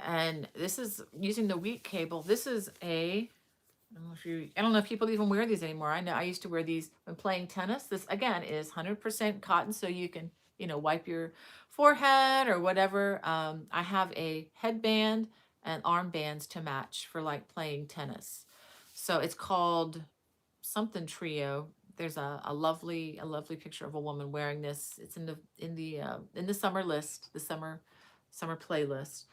And this is using the wheat cable. This is I don't know if people even wear these anymore. I know I used to wear these when playing tennis. This again is 100% cotton, so you can, wipe your forehead or whatever. I have a headband and armbands to match for like playing tennis. So it's called something trio. There's a lovely picture of a woman wearing this. It's in the summer list, the summer playlist.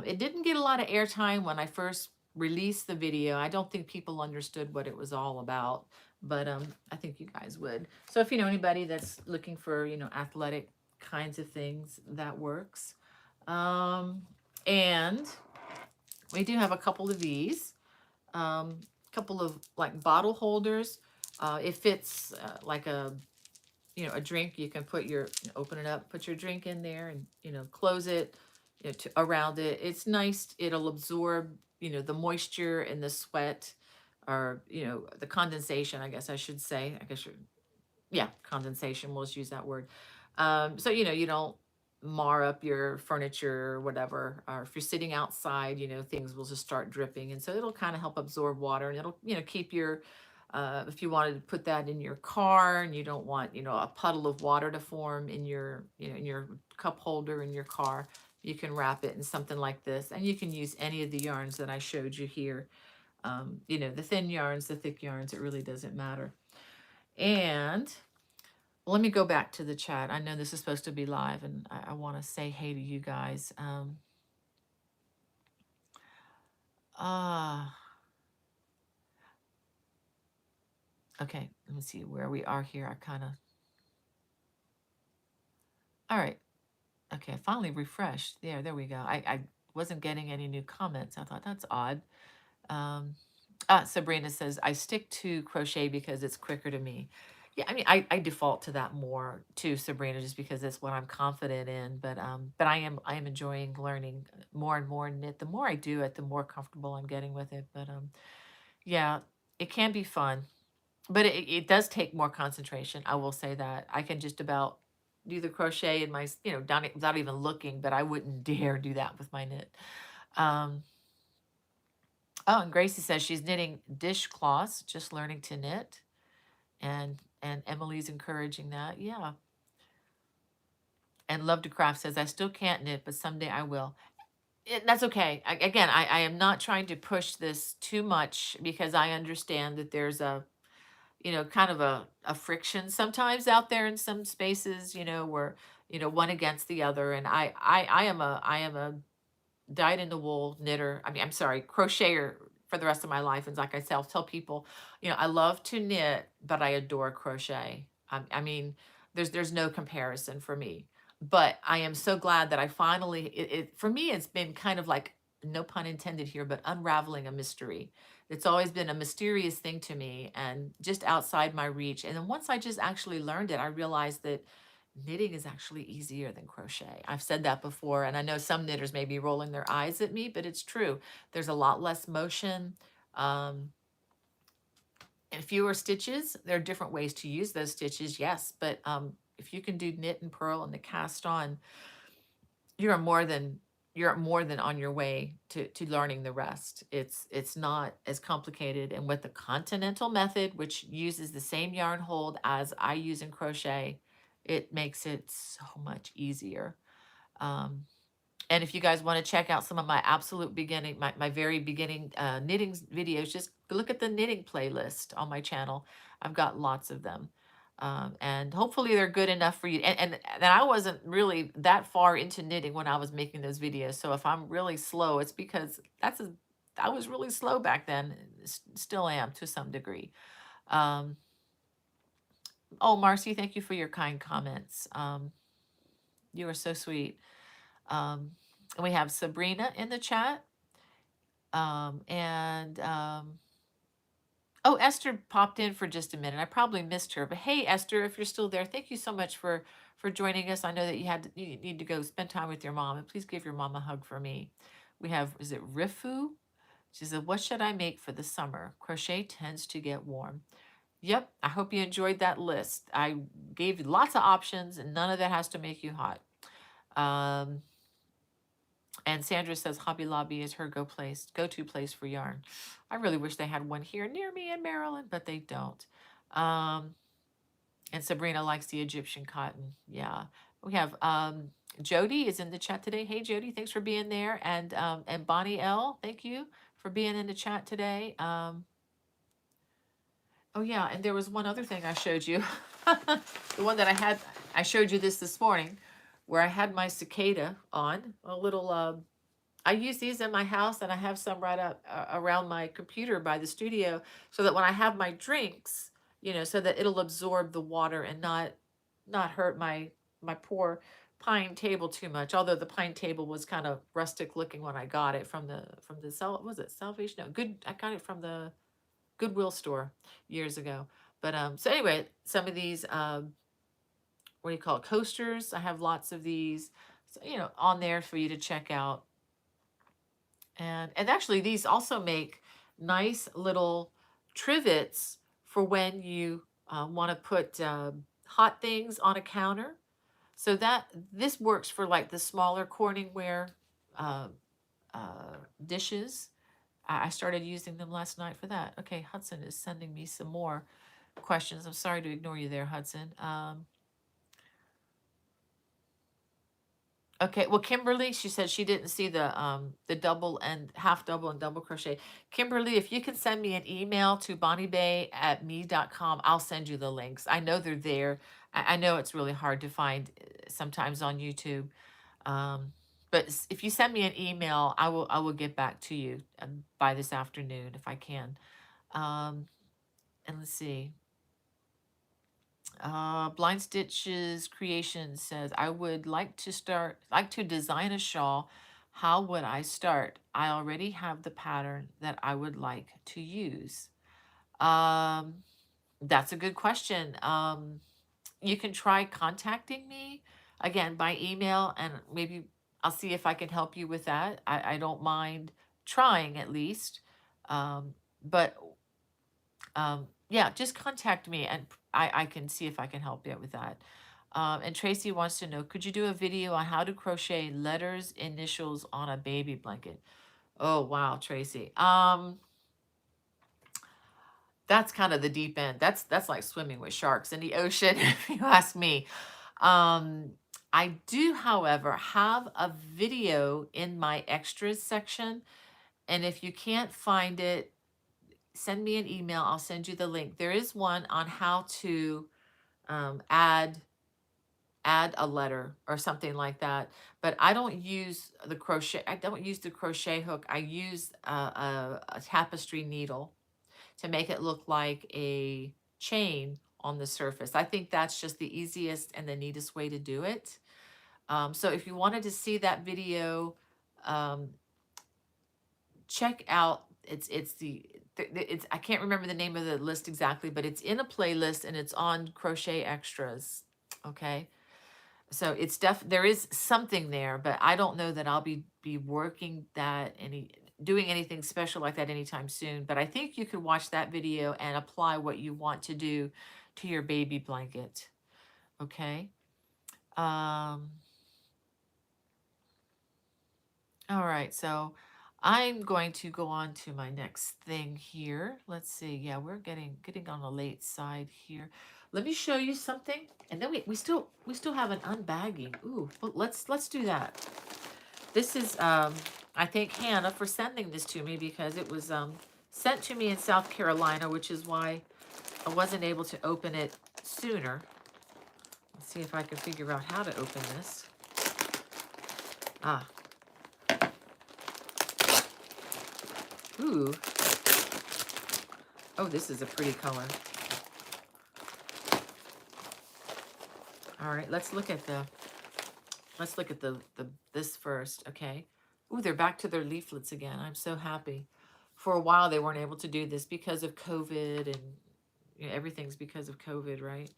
It didn't get a lot of airtime when I first released the video. I don't think people understood what it was all about, but I think you guys would. So if you know anybody that's looking for, athletic kinds of things, that works. And we do have a couple of these, couple of like bottle holders. It fits like a drink. You can open it up, put your drink in there and, close it, around it. It's nice. It'll absorb, the moisture and the sweat, or, the condensation, I guess I should say. Yeah, condensation. We'll just use that word. So, you don't mar up your furniture or whatever. Or if you're sitting outside, things will just start dripping. And so it'll kind of help absorb water, and it'll, keep your, if you wanted to put that in your car and you don't want, a puddle of water to form in your, in your cup holder in your car, you can wrap it in something like this. And you can use any of the yarns that I showed you here. The thin yarns, the thick yarns, it really doesn't matter. And let me go back to the chat. I know this is supposed to be live, and I want to say hey to you guys. Okay, let me see where we are here. All right. Okay, I finally refreshed. There we go. I wasn't getting any new comments. I thought that's odd. Sabrina says, I stick to crochet because it's quicker to me. Yeah, I mean, I default to that more too, Sabrina, just because it's what I'm confident in. But I am enjoying learning more and more knit. The more I do it, the more comfortable I'm getting with it. But yeah, it can be fun, but it does take more concentration. I will say that I can just about do the crochet in my, down without even looking, but I wouldn't dare do that with my knit. Oh, and Gracie says she's knitting dishcloths, just learning to knit. And Emily's encouraging that. Yeah. And Love to Craft says, I still can't knit, but someday I will. That's okay. I am not trying to push this too much, because I understand that there's a, kind of a friction sometimes out there in some spaces, where, one against the other. And I am a dyed in the wool knitter. I mean, I'm sorry, crocheter, for the rest of my life. And like I say, I'll tell people, you know, I love to knit, but I adore crochet. I mean, there's no comparison for me. But I am so glad that I finally, for me, it's been kind of like, no pun intended here, but unraveling a mystery. It's always been a mysterious thing to me and just outside my reach. And then once I just actually learned it, I realized that knitting is actually easier than crochet. I've said that before, and I know some knitters may be rolling their eyes at me, but it's true. There's a lot less motion, um, and fewer stitches. There are different ways to use those stitches, yes, but if you can do knit and purl and the cast on, you're more than on your way to learning the rest. It's not as complicated, and with the continental method, which uses the same yarn hold as I use in crochet, it makes it so much easier. um, and if you guys want to check out some of my absolute beginning, my very beginning knitting videos, just look at the knitting playlist on my channel. I've got lots of them. And hopefully they're good enough for you. And I wasn't really that far into knitting when I was making those videos. So if I'm really slow, it's because I was really slow back then. Still am to some degree. Um, oh, Marcy, thank you for your kind comments. You are so sweet. Um, and we have Sabrina in the chat. And oh, Esther popped in for just a minute. I probably missed her, but hey, Esther, if you're still there, thank you so much for joining us. I know that you need to go spend time with your mom, and please give your mom a hug for me. We have, is it Rifu? She said, "What should I make for the summer? Crochet tends to get warm." Yep, I hope you enjoyed that list. I gave you lots of options, and none of that has to make you hot. Um, And Sandra says Hobby Lobby is her go-to place for yarn. I really wish they had one here near me in Maryland, but they don't. Um, and Sabrina likes the Egyptian cotton. Yeah. We have Jody is in the chat today. Hey Jody, thanks for being there. And Bonnie L, thank you for being in the chat today. Oh yeah, and there was one other thing I showed you. The one that I showed you this morning, where I had my cicada on, a little I use these in my house, and I have some right up around my computer by the studio, so that when I have my drinks, you know, so that it'll absorb the water and not hurt my poor pine table too much. Although the pine table was kind of rustic looking when I got it from the was it Salvation? No, good. I got it from the Goodwill store years ago. But so anyway, some of these what do you call it, coasters? I have lots of these, so, you know, on there for you to check out. And actually these also make nice little trivets for when you want to put hot things on a counter. So that this works for like the smaller Corningware uh, dishes. I started using them last night for that. Okay, Hudson is sending me some more questions. I'm sorry to ignore you there, Hudson. Okay, well, Kimberly, she said she didn't see the double and half double and double crochet. Kimberly, if you can send me an email to bonniebay@me.com, I'll send you the links. I know they're there. I know it's really hard to find sometimes on YouTube. Um, but if you send me an email, I will get back to you by this afternoon if I can. And let's see. Blind Stitches Creation says, I would like to design a shawl. How would I start? I already have the pattern that I would like to use. That's a good question. You can try contacting me again by email, and maybe I'll see if I can help you with that. I don't mind trying at least. But yeah, just contact me, and I can see if I can help you with that. And Tracy wants to know, could you do a video on how to crochet letters, initials on a baby blanket? Oh, wow, Tracy. That's kind of the deep end. That's like swimming with sharks in the ocean, if you ask me. I do, however, have a video in my extras section, and if you can't find it, send me an email. I'll send you the link. There is one on how to add add a letter or something like that. But I don't use the crochet. I don't use the crochet hook. I use a tapestry needle to make it look like a chain on the surface. I think that's just the easiest and the neatest way to do it. So if you wanted to see that video, um, check out it's I can't remember the name of the list exactly, but it's in a playlist and it's on Crochet Extras. Okay. So it's there is something there, but I don't know that I'll be working that doing anything special like that anytime soon. But I think you could watch that video and apply what you want to do to your baby blanket. Okay. Um, all right, so I'm going to go on to my next thing here. Let's see. Yeah, we're getting on the late side here. Let me show you something, and then we still have an unbagging. Ooh, well, let's do that. This is I thank Hannah for sending this to me because it was sent to me in South Carolina, which is why I wasn't able to open it sooner. Let's see if I can figure out how to open this. Ah, ooh. Oh, this is a pretty color. All right, let's look at the this first, okay? Ooh, they're back to their leaflets again. I'm so happy. For a while they weren't able to do this because of COVID, and everything's because of COVID, right?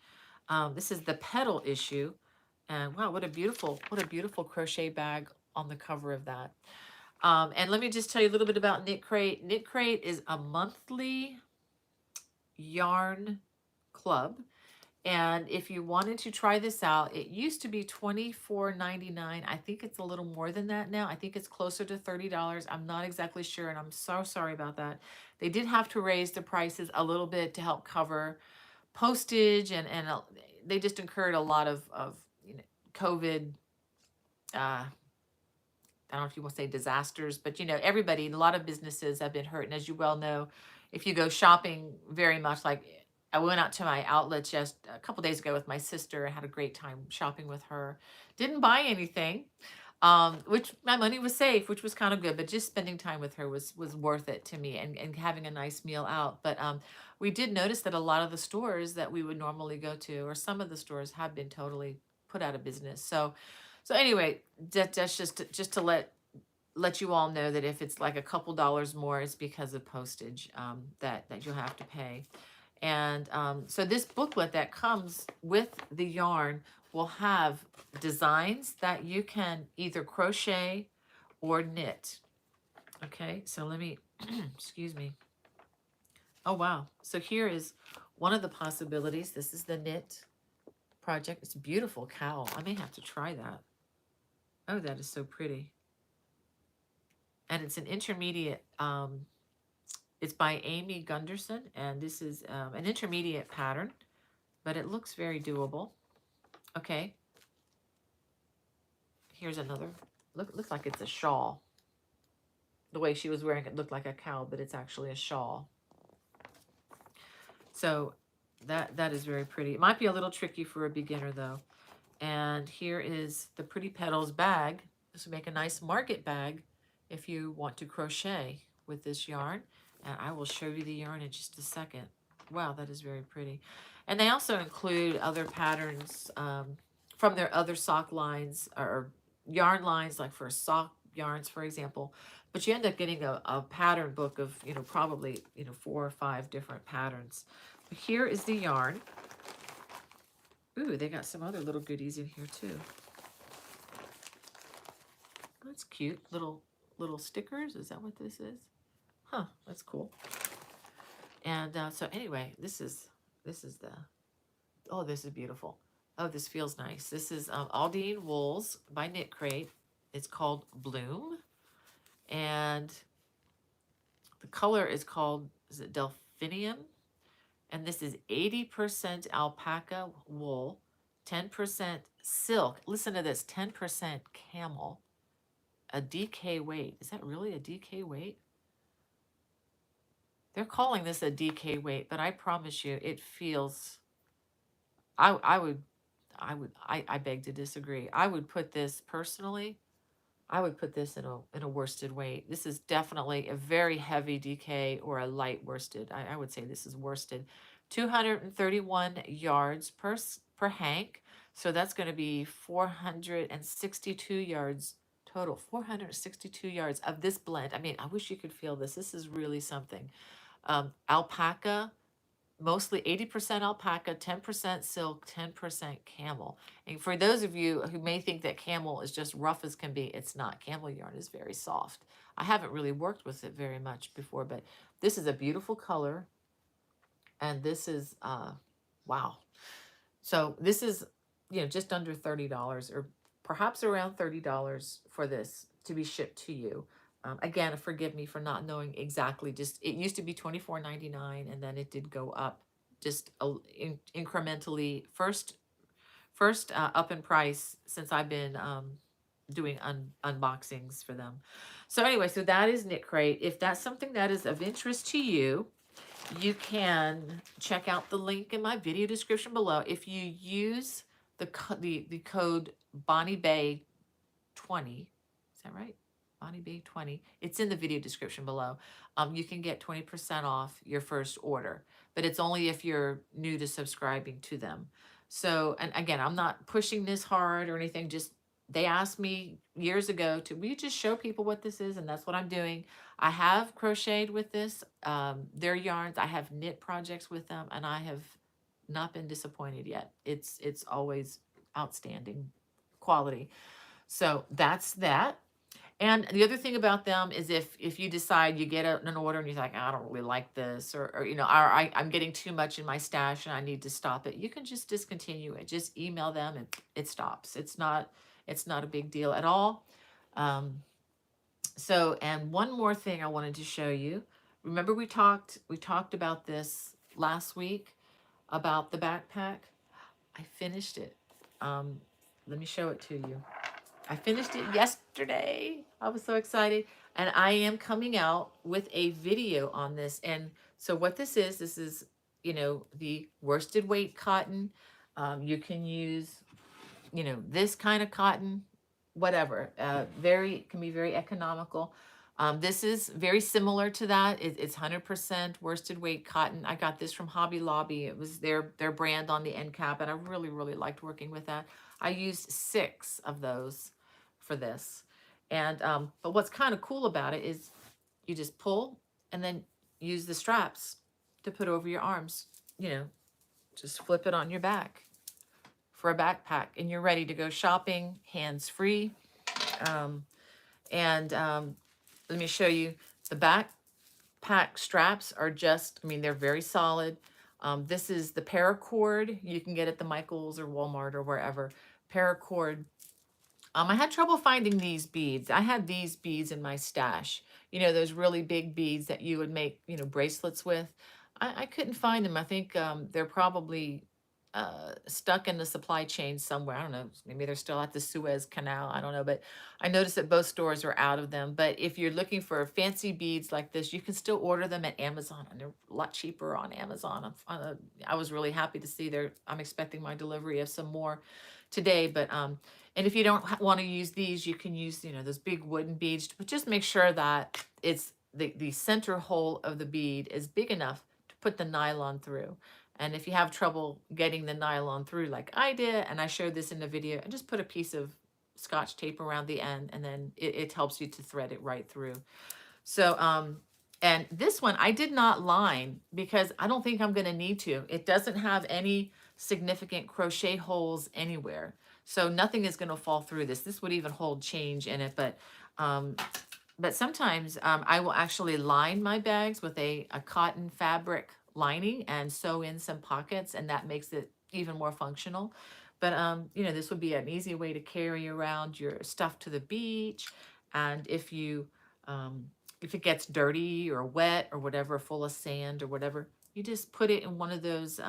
This is the petal issue. And wow, what a beautiful crochet bag on the cover of that. And let me just tell you a little bit about Knit Crate. Knit Crate is a monthly yarn club. And if you wanted to try this out, it used to be $24.99. I think it's a little more than that now. I think it's closer to $30. I'm not exactly sure, and I'm so sorry about that. They did have to raise the prices a little bit to help cover postage, and they just incurred a lot of COVID. I don't know if you want to say disasters, but everybody, a lot of businesses have been hurt. And as you well know, if you go shopping very much, like I went out to my outlets just a couple days ago with my sister. I had a great time shopping with her. Didn't buy anything, which my money was safe, which was kind of good. But just spending time with her was worth it to me, and having a nice meal out. But we did notice that a lot of the stores that we would normally go to, or some of the stores, have been totally put out of business. So anyway, that's just to let you all know that if it's like a couple dollars more, it's because of postage that you'll have to pay. And so this booklet that comes with the yarn will have designs that you can either crochet or knit. Okay, so let me, excuse me. Oh, wow. So here is one of the possibilities. This is the knit project. It's a beautiful cowl. I may have to try that. Oh, that is so pretty. And it's an intermediate, it's by Amy Gunderson, and this is an intermediate pattern, but it looks very doable. Okay. Here's another. Looks like it's a shawl. The way she was wearing it looked like a cowl, but it's actually a shawl. So that is very pretty. It might be a little tricky for a beginner though. And here is the Pretty Petals bag. This will make a nice market bag if you want to crochet with this yarn. And I will show you the yarn in just a second. Wow, that is very pretty. And they also include other patterns from their other sock lines or yarn lines, like for sock yarns, for example. But you end up getting a pattern book of, probably, 4 or 5 different patterns. But here is the yarn. Ooh, they got some other little goodies in here too. That's cute. Little stickers. Is that what this is? Huh, that's cool. And so anyway, this is the, oh, this is beautiful. Oh, this feels nice. This is Aldine Wools by Knit Crate. It's called Bloom. And the color is called, is it Delphinium? And this is 80% alpaca wool, 10% silk. Listen to this, 10% camel, a DK weight. Is that really a DK weight? They're calling this a DK weight, but I promise you it feels, I I beg to disagree. I would put this personally, I would put this in a worsted weight. This is definitely a very heavy DK or a light worsted. I would say this is worsted. 231 yards per hank. So that's going to be 462 yards total. 462 yards of this blend. I mean, I wish you could feel this. This is really something. Alpaca, mostly 80% alpaca, 10% silk, 10% camel. And for those of you who may think that camel is just rough as can be, it's not. Camel yarn is very soft. I haven't really worked with it very much before, but this is a beautiful color. And this is, wow. So this is, just under $30 or perhaps around $30 for this to be shipped to you. Again, forgive me for not knowing exactly. Just it used to be $24.99, and then it did go up just incrementally. First up in price since I've been doing unboxings for them. So anyway, so that is Knit Crate. If that's something that is of interest to you, you can check out the link in my video description below. If you use the code Bonnie Bay 20, is that right? Bonnie Bay 20. It's in the video description below. You can get 20% off your first order, but it's only if you're new to subscribing to them. So, and again, I'm not pushing this hard or anything. Just they asked me years ago to, will you just show people what this is? And that's what I'm doing. I have crocheted with this, their yarns. I have knit projects with them, and I have not been disappointed yet. It's always outstanding quality. So that's that. And the other thing about them is if you decide you get an order and you're like, I don't really like this, or I'm getting too much in my stash and I need to stop it, you can just discontinue it. Just email them and it stops. It's not a big deal at all. So, and one more thing I wanted to show you. Remember we talked about this last week about the backpack. I finished it. Let me show it to you. I finished it yesterday. I was so excited. And I am coming out with a video on this. And so what this is, the worsted weight cotton. You can use, this kind of cotton, whatever. Can be very economical. This is very similar to that. It's 100% worsted weight cotton. I got this from Hobby Lobby. It was their brand on the end cap, and I really, really liked working with that. I used 6 of those for this. And but what's kind of cool about it is you just pull and then use the straps to put over your arms. Just flip it on your back for a backpack, and you're ready to go shopping, hands-free. Let me show you the backpack straps are just, they're very solid. This is the paracord. You can get at the Michaels or Walmart or wherever. Paracord. I had trouble finding these beads. I had these beads in my stash. Those really big beads that you would make, bracelets with. I couldn't find them. I think they're probably stuck in the supply chain somewhere. I don't know. Maybe they're still at the Suez Canal. I don't know. But I noticed that both stores are out of them. But if you're looking for fancy beads like this, you can still order them at Amazon. And they're a lot cheaper on Amazon. I was really happy to see I'm expecting my delivery of some more today. But and if you don't want to use these, you can use, those big wooden beads. But just make sure that it's the center hole of the bead is big enough to put the nylon through. And if you have trouble getting the nylon through like I did, and I showed this in the video, and just put a piece of Scotch tape around the end, and then it helps you to thread it right through. So, and this one I did not line because I don't think I'm going to need to. It doesn't have any significant crochet holes anywhere. So nothing is going to fall through this. This would even hold change in it, but sometimes I will actually line my bags with a cotton fabric lining and sew in some pockets, and that makes it even more functional. But this would be an easy way to carry around your stuff to the beach. And if it gets dirty or wet or whatever, full of sand or whatever, you just put it in one of those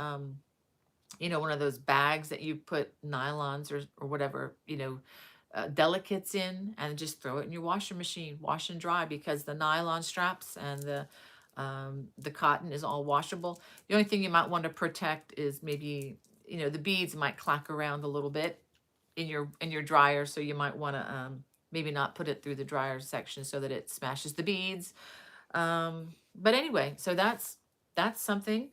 one of those bags that you put nylons or whatever, delicates in, and just throw it in your washing machine, wash and dry, because the nylon straps and the cotton is all washable. The only thing you might want to protect is maybe you know, the beads might clack around a little bit in your dryer, so you might want to maybe not put it through the dryer section so that it smashes the beads. But anyway, so that's something.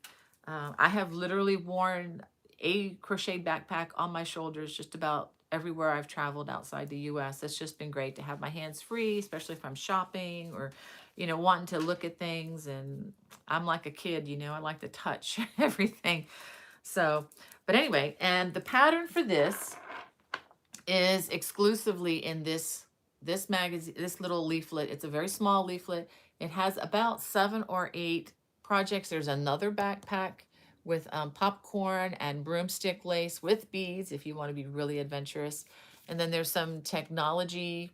I have literally worn a crocheted backpack on my shoulders just about everywhere I've traveled outside the US. It's just been great to have my hands free, especially if I'm shopping or, you know, wanting to look at things. And I'm like a kid, you know, I like to touch everything. So, but anyway, and the pattern for this is exclusively in this magazine, this little leaflet. It's a very small leaflet. It has about 7 or 8 projects. There's another backpack with popcorn and broomstick lace with beads if you want to be really adventurous. And then there's some technology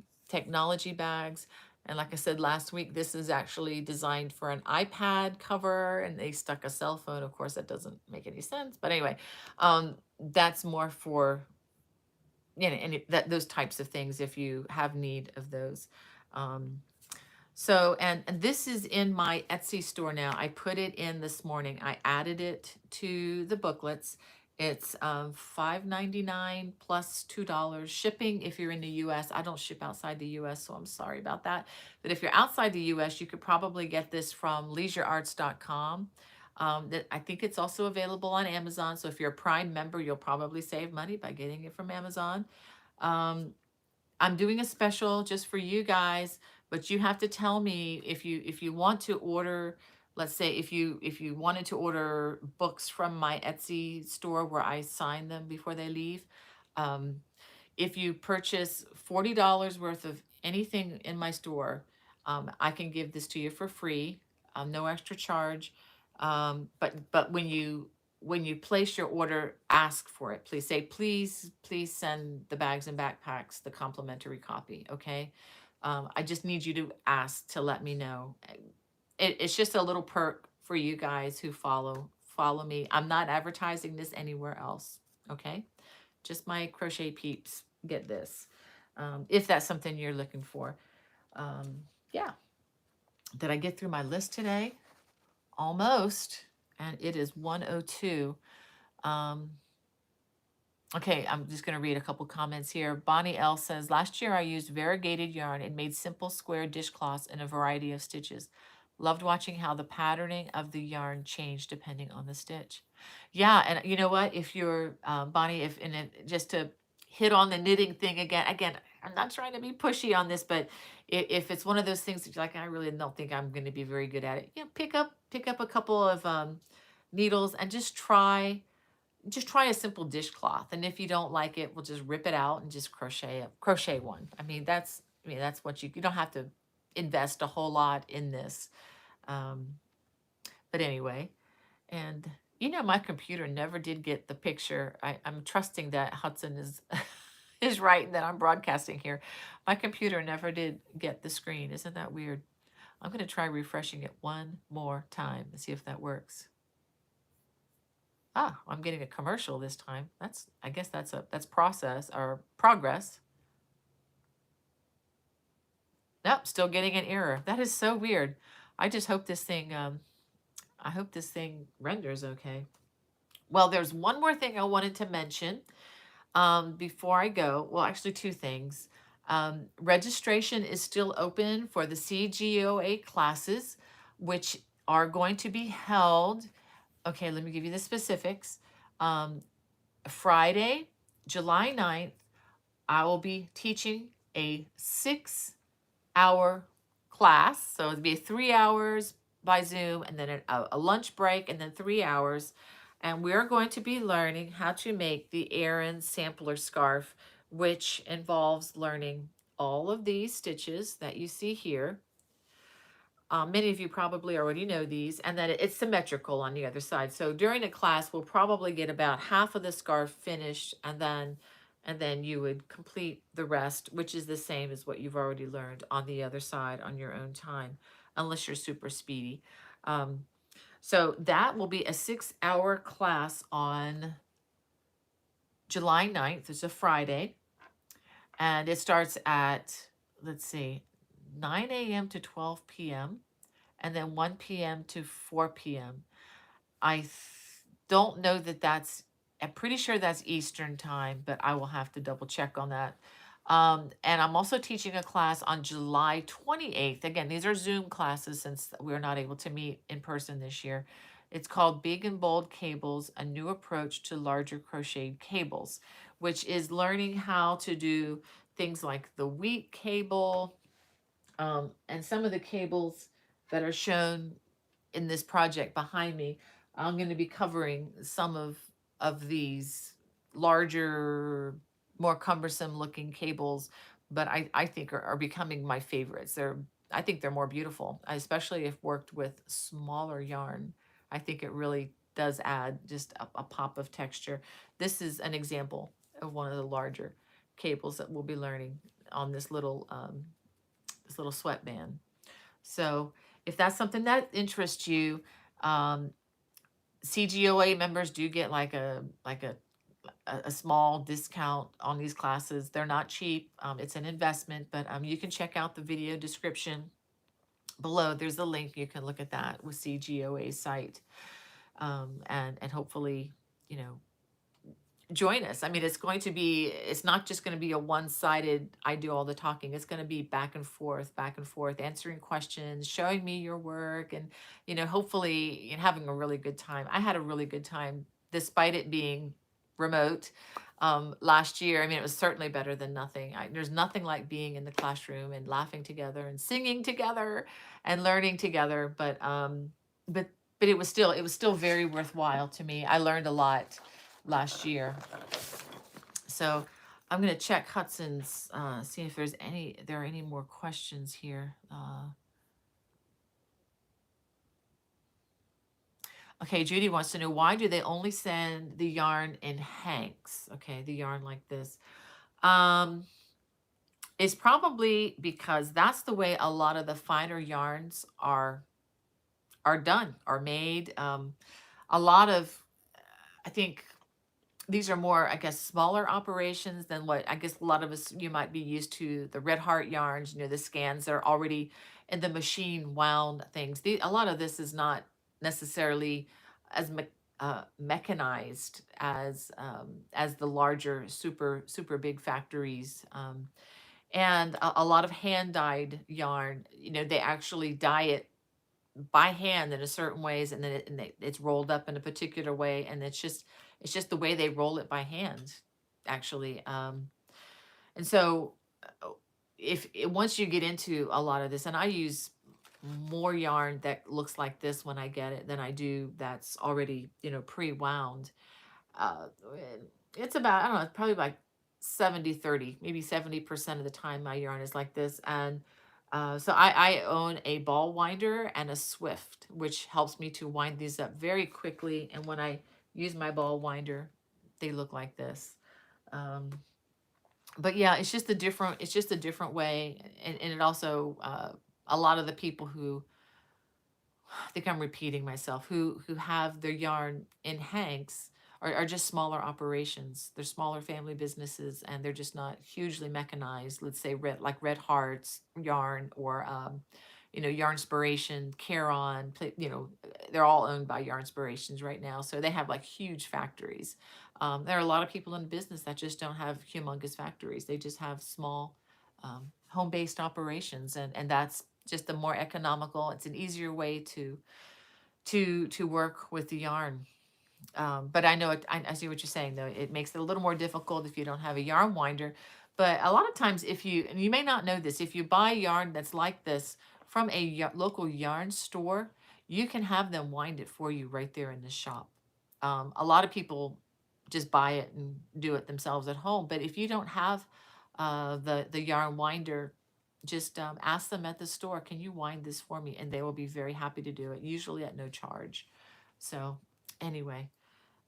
bags. And like I said last week, this is actually designed for an iPad cover, and they stuck a cell phone. Of course, that doesn't make any sense. But anyway, that's more for, you know, and those types of things if you have need of those. Um, so, and this is in my Etsy store now. I put it in this morning. I added it to the booklets. It's $5.99 plus $2 shipping if you're in the US. I don't ship outside the US, so I'm sorry about that. But if you're outside the US, you could probably get this from leisurearts.com. That I think it's also available on Amazon. So if you're a Prime member, you'll probably save money by getting it from Amazon. Um, I'm doing a special just for you guys, but you have to tell me if you want to order, let's say if you wanted to order books from my Etsy store where I sign them before they leave. Um, if you purchase $40 worth of anything in my store, I can give this to you for free, no extra charge. But when you place your order, ask for it. Please say, please send the bags and backpacks, the complimentary copy. Okay. I just need you to ask to let me know. It's just a little perk for you guys who follow me. I'm not advertising this anywhere else. Okay. Just my crochet peeps get this. If that's something you're looking for. Yeah. Did I get through my list today? Almost. And it is 1:02. Um, okay, I'm just going to read a couple comments here. Bonnie L says, last year I used variegated yarn and made simple square dishcloths in a variety of stitches. Loved watching how the patterning of the yarn changed depending on the stitch. Yeah, and you know what? If you're, Bonnie, just to hit on the knitting thing again, I'm not trying to be pushy on this, but if it's one of those things that you're like, I really don't think I'm going to be very good at it, you know, pick up a couple of needles and just try a simple dishcloth. And if you don't like it, we'll just rip it out and just crochet one. That's what you don't have to invest a whole lot in this. But anyway, and you know, my computer never did get the picture. I'm trusting that Hudson is is right and that I'm broadcasting here. My computer never did get the screen. Isn't that weird? I'm going to try refreshing it one more time and see if that works. Ah, I'm getting a commercial this time. I guess that's process or progress. Nope, still getting an error. That is so weird. I just hope this thing, I hope this thing renders okay. Well, there's one more thing I wanted to mention before I go. Well, actually 2 things. Registration is still open for the CGOA classes, which are going to be held. Okay, let me give you the specifics. Friday, July 9th, I will be teaching a 6-hour class. So it'll be 3 hours by Zoom and then a lunch break and then 3 hours. And we're going to be learning how to make the Aran sampler scarf, which involves learning all of these stitches that you see here. Many of you probably already know these, and that it's symmetrical on the other side. So during the class, we'll probably get about half of the scarf finished, and then you would complete the rest, which is the same as what you've already learned on the other side on your own time, unless you're super speedy. So that will be a 6-hour class on July 9th. It's a Friday, and it starts at, let's see, 9 a.m. to 12 p.m. and then 1 p.m. to 4 p.m. I don't know that that's I'm pretty sure that's Eastern time, but I will have to double check on that. And I'm also teaching a class on July 28th. Again, these are Zoom classes since we're not able to meet in person this year. It's called Big and Bold Cables, a new approach to larger crocheted cables, which is learning how to do things like the wheat cable, and some of the cables that are shown in this project behind me. I'm going to be covering some of these larger, more cumbersome looking cables, but I think are becoming my favorites. I think they're more beautiful, especially if worked with smaller yarn. I think it really does add just a pop of texture. This is an example of one of the larger cables that we'll be learning on this little sweatband. So if that's something that interests you, um, CGOA members do get like a small discount on these classes. They're not cheap. It's an investment, but you can check out the video description below. There's a link. You can look at that with CGOA's site, and hopefully, you know, join us. I mean, it's not just going to be a one-sided, I do all the talking. It's going to be back and forth, answering questions, showing me your work, and, hopefully having a really good time. I had a really good time despite it being remote. Last year, I mean, it was certainly better than nothing. There's nothing like being in the classroom and laughing together and singing together and learning together. But it was still very worthwhile to me. I learned a lot last year. So I'm gonna check Hudson's, see if there are any more questions here. Okay, Judy wants to know, why do they only send the yarn in hanks? Okay, the yarn like this. It's probably because that's the way a lot of the finer yarns are made. A lot of, I think, these are more, I guess, smaller operations than what I guess a lot of us, you might be used to, the Red Heart yarns, the scans that are already in the machine wound things. A lot of this is not necessarily as mechanized as the larger, super big factories. And a lot of hand dyed yarn, they actually dye it by hand in a certain ways, and then it's rolled up in a particular way, and it's just the way they roll it by hand, actually. And so, once you get into a lot of this, and I use more yarn that looks like this when I get it than I do that's already pre-wound. uh, it's about, I don't know, it's probably like 70-30, maybe 70% of the time my yarn is like this. And so I own a ball winder and a Swift, which helps me to wind these up very quickly. And when I use my ball winder, they look like this. Um, but yeah, it's just a different way. And it also, a lot of the people who, I think I'm repeating myself, who have their yarn in hanks are just smaller operations. They're smaller family businesses, and they're just not hugely mechanized. Let's say Red Hearts yarn, or Yarn Inspiration, Caron. They're all owned by Yarn Inspirations right now, so they have like huge factories. There are a lot of people in business that just don't have humongous factories. They just have small, home-based operations, and that's just a more economical. It's an easier way to work with the yarn. But I know I see what you're saying, though. It makes it a little more difficult if you don't have a yarn winder. But a lot of times, and you may not know this, if you buy yarn that's like this from a local yarn store, you can have them wind it for you right there in the shop. A lot of people just buy it and do it themselves at home. But if you don't have the yarn winder, just ask them at the store, can you wind this for me? And they will be very happy to do it, usually at no charge. So anyway,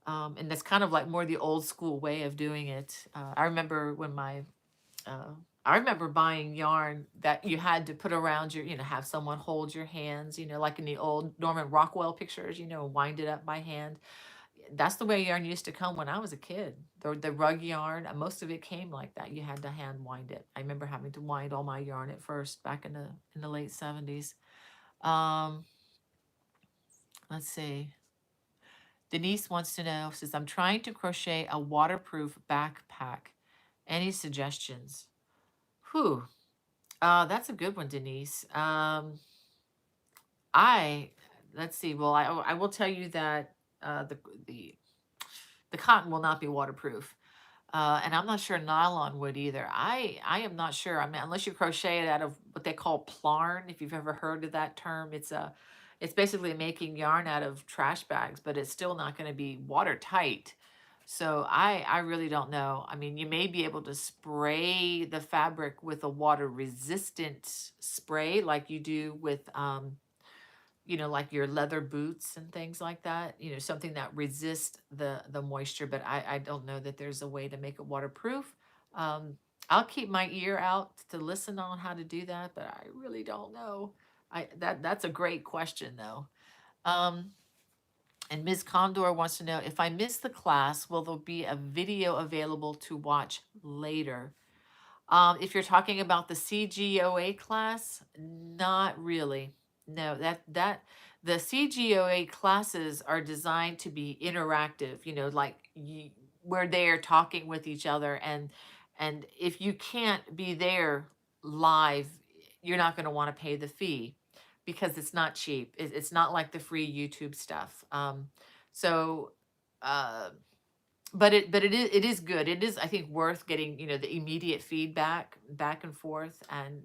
and that's kind of like more the old school way of doing it. I remember buying yarn that you had to put around have someone hold your hands, like in the old Norman Rockwell pictures, wind it up by hand. That's the way yarn used to come when I was a kid. The rug yarn, most of it came like that. You had to hand wind it. I remember having to wind all my yarn at first back in the late 70s. Um, let's see. Denise wants to know, says, I'm trying to crochet a waterproof backpack. Any suggestions? Whew. That's a good one, Denise. I let's see. Well, I will tell you that the the cotton will not be waterproof. And I'm not sure nylon would either. I am not sure. I mean, unless you crochet it out of what they call plarn, if you've ever heard of that term, it's basically making yarn out of trash bags, but it's still not going to be watertight. So I really don't know. I mean, you may be able to spray the fabric with a water resistant spray like you do with like your leather boots and things like that, something that resists the moisture, but I don't know that there's a way to make it waterproof. Um, I'll keep my ear out to listen on how to do that, but I really don't know. That's a great question though. Um, and Ms. Condor wants to know, if I miss the class, will there be a video available to watch later? If you're talking about the CGOA class, not really. No, that the CGOA classes are designed to be interactive, like we're there talking with each other, and if you can't be there live, you're not going to want to pay the fee because it's not cheap. It's not like the free YouTube stuff. So uh but it is good. It is, I think, worth getting, the immediate feedback back and forth, and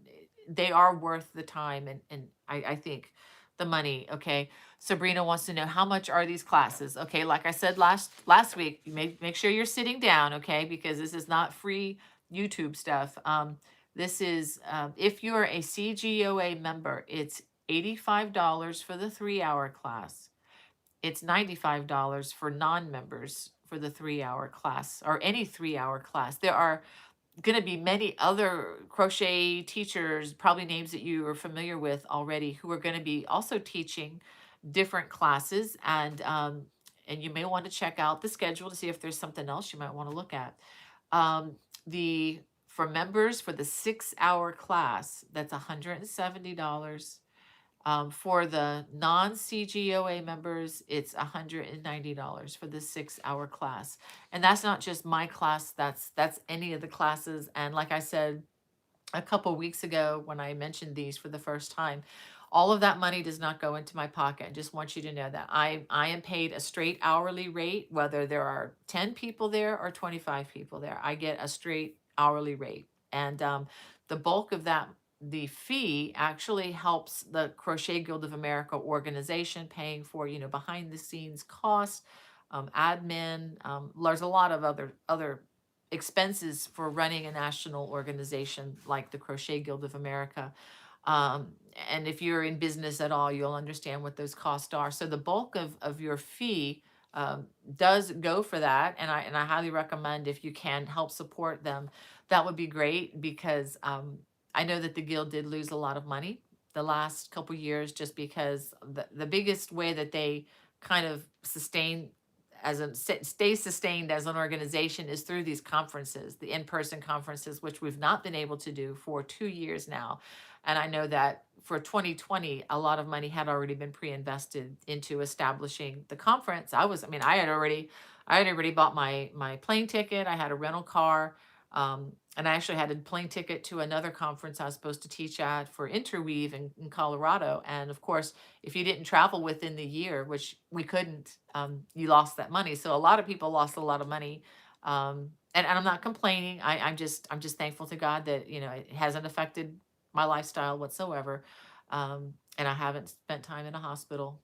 they are worth the time, and I think the money. Okay. Sabrina wants to know, how much are these classes? Okay, like I said last week, you make sure you're sitting down, okay, because this is not free YouTube stuff. This is if you're a CGOA member, it's $85 for the 3-hour class. It's $95 for non-members for the 3-hour class, or any 3-hour class. There are going to be many other crochet teachers, probably names that you are familiar with already, who are going to be also teaching different classes, and you may want to check out the schedule to see if there's something else you might want to look at. The For members, for the 6-hour class, that's $170. For the non-CGOA members, it's $190 for the 6-hour class. And that's not just my class, that's any of the classes. And like I said a couple weeks ago when I mentioned these for the first time, all of that money does not go into my pocket. I just want you to know that I am paid a straight hourly rate, whether there are 10 people there or 25 people there. I get a straight hourly rate. And the bulk of that, the fee, actually helps the Crochet Guild of America organization, paying for, behind the scenes costs, admin. There's a lot of other expenses for running a national organization like the Crochet Guild of America. Um, and if you're in business at all, you'll understand what those costs are. So the bulk of your fee does go for that. And I highly recommend, if you can help support them, that would be great, because I know that the Guild did lose a lot of money the last couple years, just because the biggest way that they kind of stay sustained as an organization is through these conferences, the in-person conferences, which we've not been able to do for 2 years now. And I know that for 2020, a lot of money had already been pre-invested into establishing the conference. I had already bought my plane ticket. I had a rental car. And I actually had a plane ticket to another conference I was supposed to teach at for Interweave in Colorado. And of course, if you didn't travel within the year, which we couldn't, you lost that money. So a lot of people lost a lot of money. And I'm not complaining. I'm just thankful to God that, it hasn't affected my lifestyle whatsoever. And I haven't spent time in a hospital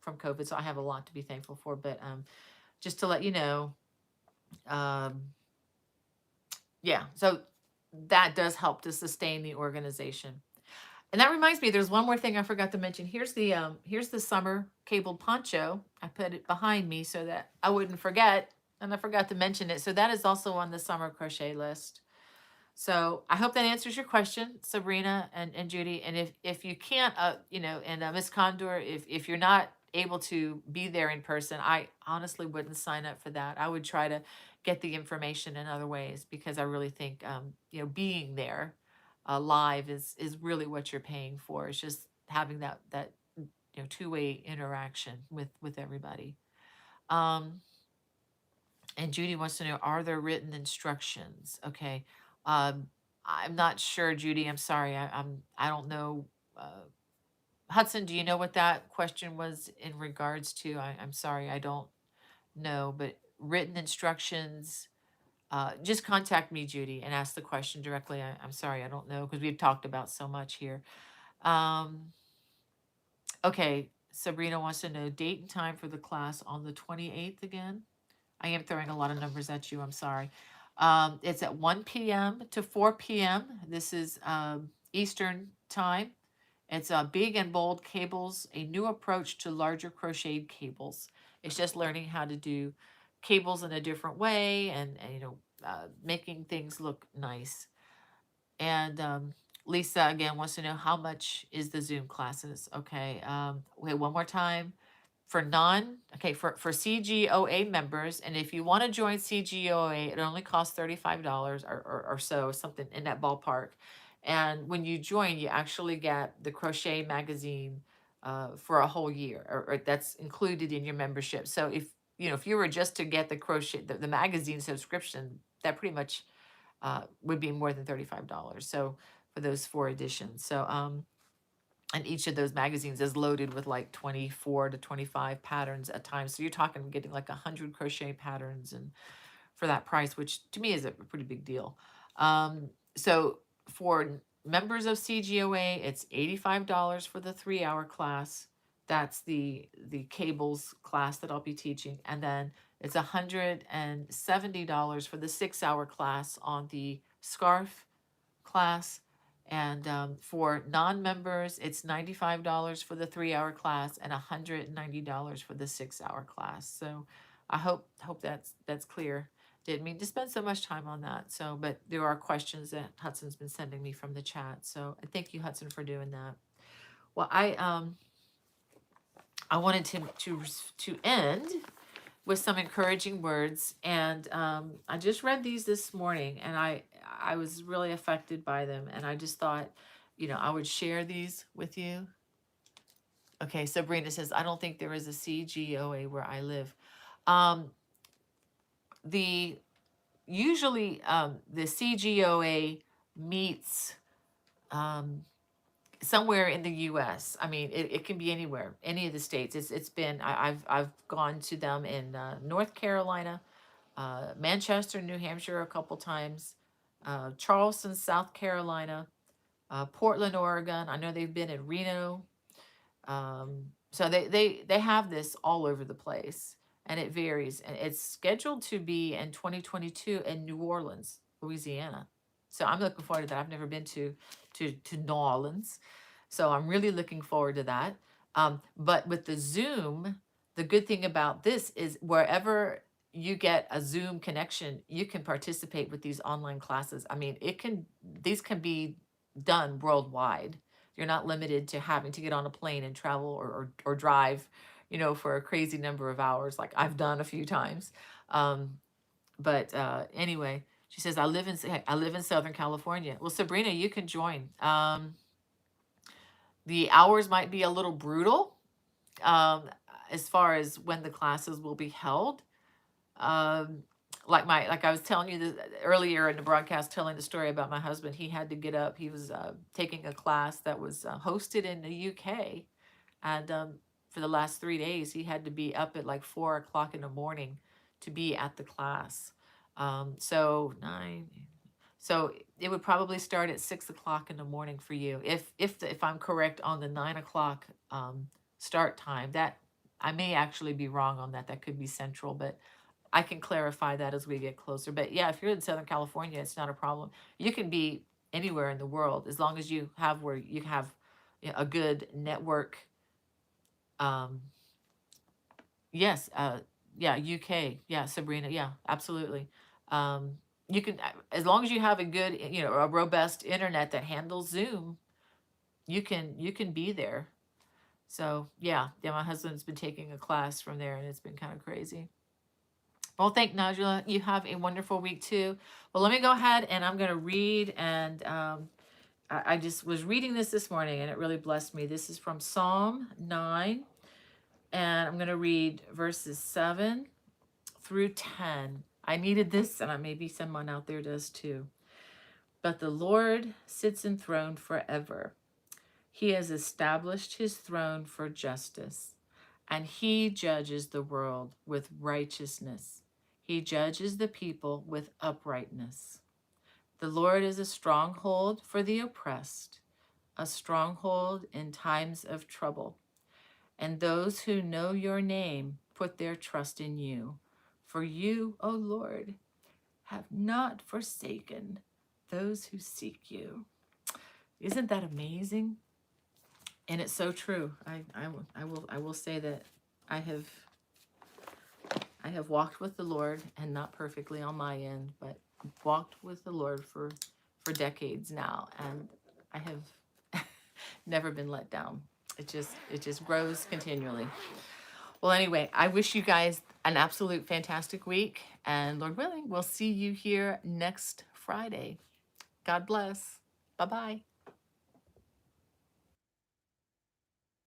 from COVID. So I have a lot to be thankful for. But just to let you know, um, yeah, so that does help to sustain the organization. And that reminds me, there's one more thing I forgot to mention. Here's the summer cabled poncho. I put it behind me so that I wouldn't forget, and I forgot to mention it. So that is also on the summer crochet list. So I hope that answers your question, Sabrina and Judy. And if you can't, and Miss Condor, if you're not able to be there in person, I honestly wouldn't sign up for that. I would try to get the information in other ways, because I really think, being there live is really what you're paying for. It's just having that two-way interaction with everybody. Um, and Judy wants to know, are there written instructions? Okay. Um, I'm not sure, Judy. I'm sorry. I don't know. Hudson, do you know what that question was in regards to? I'm sorry, I don't know, but written instructions, just contact me, Judy, and ask the question directly. I'm sorry, I don't know because we've talked about so much here. Um, okay, Sabrina wants to know date and time for the class on the 28th again. I am throwing a lot of numbers at you. I'm sorry. It's at 1 p.m. to 4 p.m. This is Eastern time. It's big and bold cables, a new approach to larger crocheted cables. It's just learning how to do cables in a different way and making things look nice. And Lisa again wants to know how much is the Zoom classes. Okay. Okay, one more time. For CGOA members, and if you want to join CGOA, it only costs $35 or so, something in that ballpark. And when you join, you actually get the crochet magazine for a whole year, or that's included in your membership. So if you were just to get the magazine subscription, that pretty much would be more than $35. So for those 4 editions. And each of those magazines is loaded with like 24 to 25 patterns at times. So you're talking getting like 100 crochet patterns and for that price, which to me is a pretty big deal. So for members of CGOA, it's $85 for the 3-hour class. That's the cables class that I'll be teaching. And then it's $170 for the 6-hour class on the scarf class. And for non-members, it's $95 for the 3-hour class and $190 for the 6-hour class. So I hope that's clear. Didn't mean to spend so much time on that. So, but there are questions that Hudson's been sending me from the chat. So thank you, Hudson, for doing that. Well, I wanted to end with some encouraging words, and I just read these this morning, and I was really affected by them, and I just thought, I would share these with you. Okay, Sabrina says, I don't think there is a CGOA where I live. The usually the CGOA meets somewhere in the U.S. I mean, it can be anywhere, any of the states. It's been I've gone to them in North Carolina, Manchester, New Hampshire a couple times, Charleston, South Carolina, Portland, Oregon. I know they've been in Reno. So they have this all over the place, and it varies. And it's scheduled to be in 2022 in New Orleans, Louisiana. So I'm looking forward to that. I've never been to New Orleans, so I'm really looking forward to that. But with the Zoom, the good thing about this is wherever you get a Zoom connection, you can participate with these online classes. I mean, these can be done worldwide. You're not limited to having to get on a plane and travel or drive, for a crazy number of hours, like I've done a few times. But anyway, she says, I live in Southern California. Well, Sabrina, you can join. The hours might be a little brutal um, as far as when the classes will be held. Like I was telling you earlier in the broadcast, telling the story about my husband. He had to get up. He was taking a class that was hosted in the UK, and for the last 3 days, he had to be up at like 4 o'clock in the morning to be at the class. So it would probably start at 6 o'clock in the morning for you, if I'm correct on the 9 o'clock start time. That I may actually be wrong on that. That could be central, but I can clarify that as we get closer. But yeah, if you're in Southern California, it's not a problem. You can be anywhere in the world as long as you have a good network. Yes, yeah, UK, yeah, Sabrina, yeah, absolutely. You can, as long as you have a robust internet that handles Zoom, you can be there. So yeah, my husband's been taking a class from there, and it's been kind of crazy. Well, thank Najla. You have a wonderful week too. Well, let me go ahead and I'm going to read. And I just was reading this morning, and it really blessed me. This is from Psalm 9. And I'm going to read verses 7 through 10. I needed this, and maybe someone out there does too. But the Lord sits enthroned forever. He has established his throne for justice, and he judges the world with righteousness. He judges the people with uprightness. The Lord is a stronghold for the oppressed, a stronghold in times of trouble. And those who know your name put their trust in you. For you, O Lord, have not forsaken those who seek you. Isn't that amazing? And it's so true. I will say that I have walked with the Lord, and not perfectly on my end, but walked with the Lord for decades now, and I have never been let down. It just grows continually. Well, anyway, I wish you guys an absolute fantastic week, and Lord willing, we'll see you here next Friday. God bless. Bye-bye.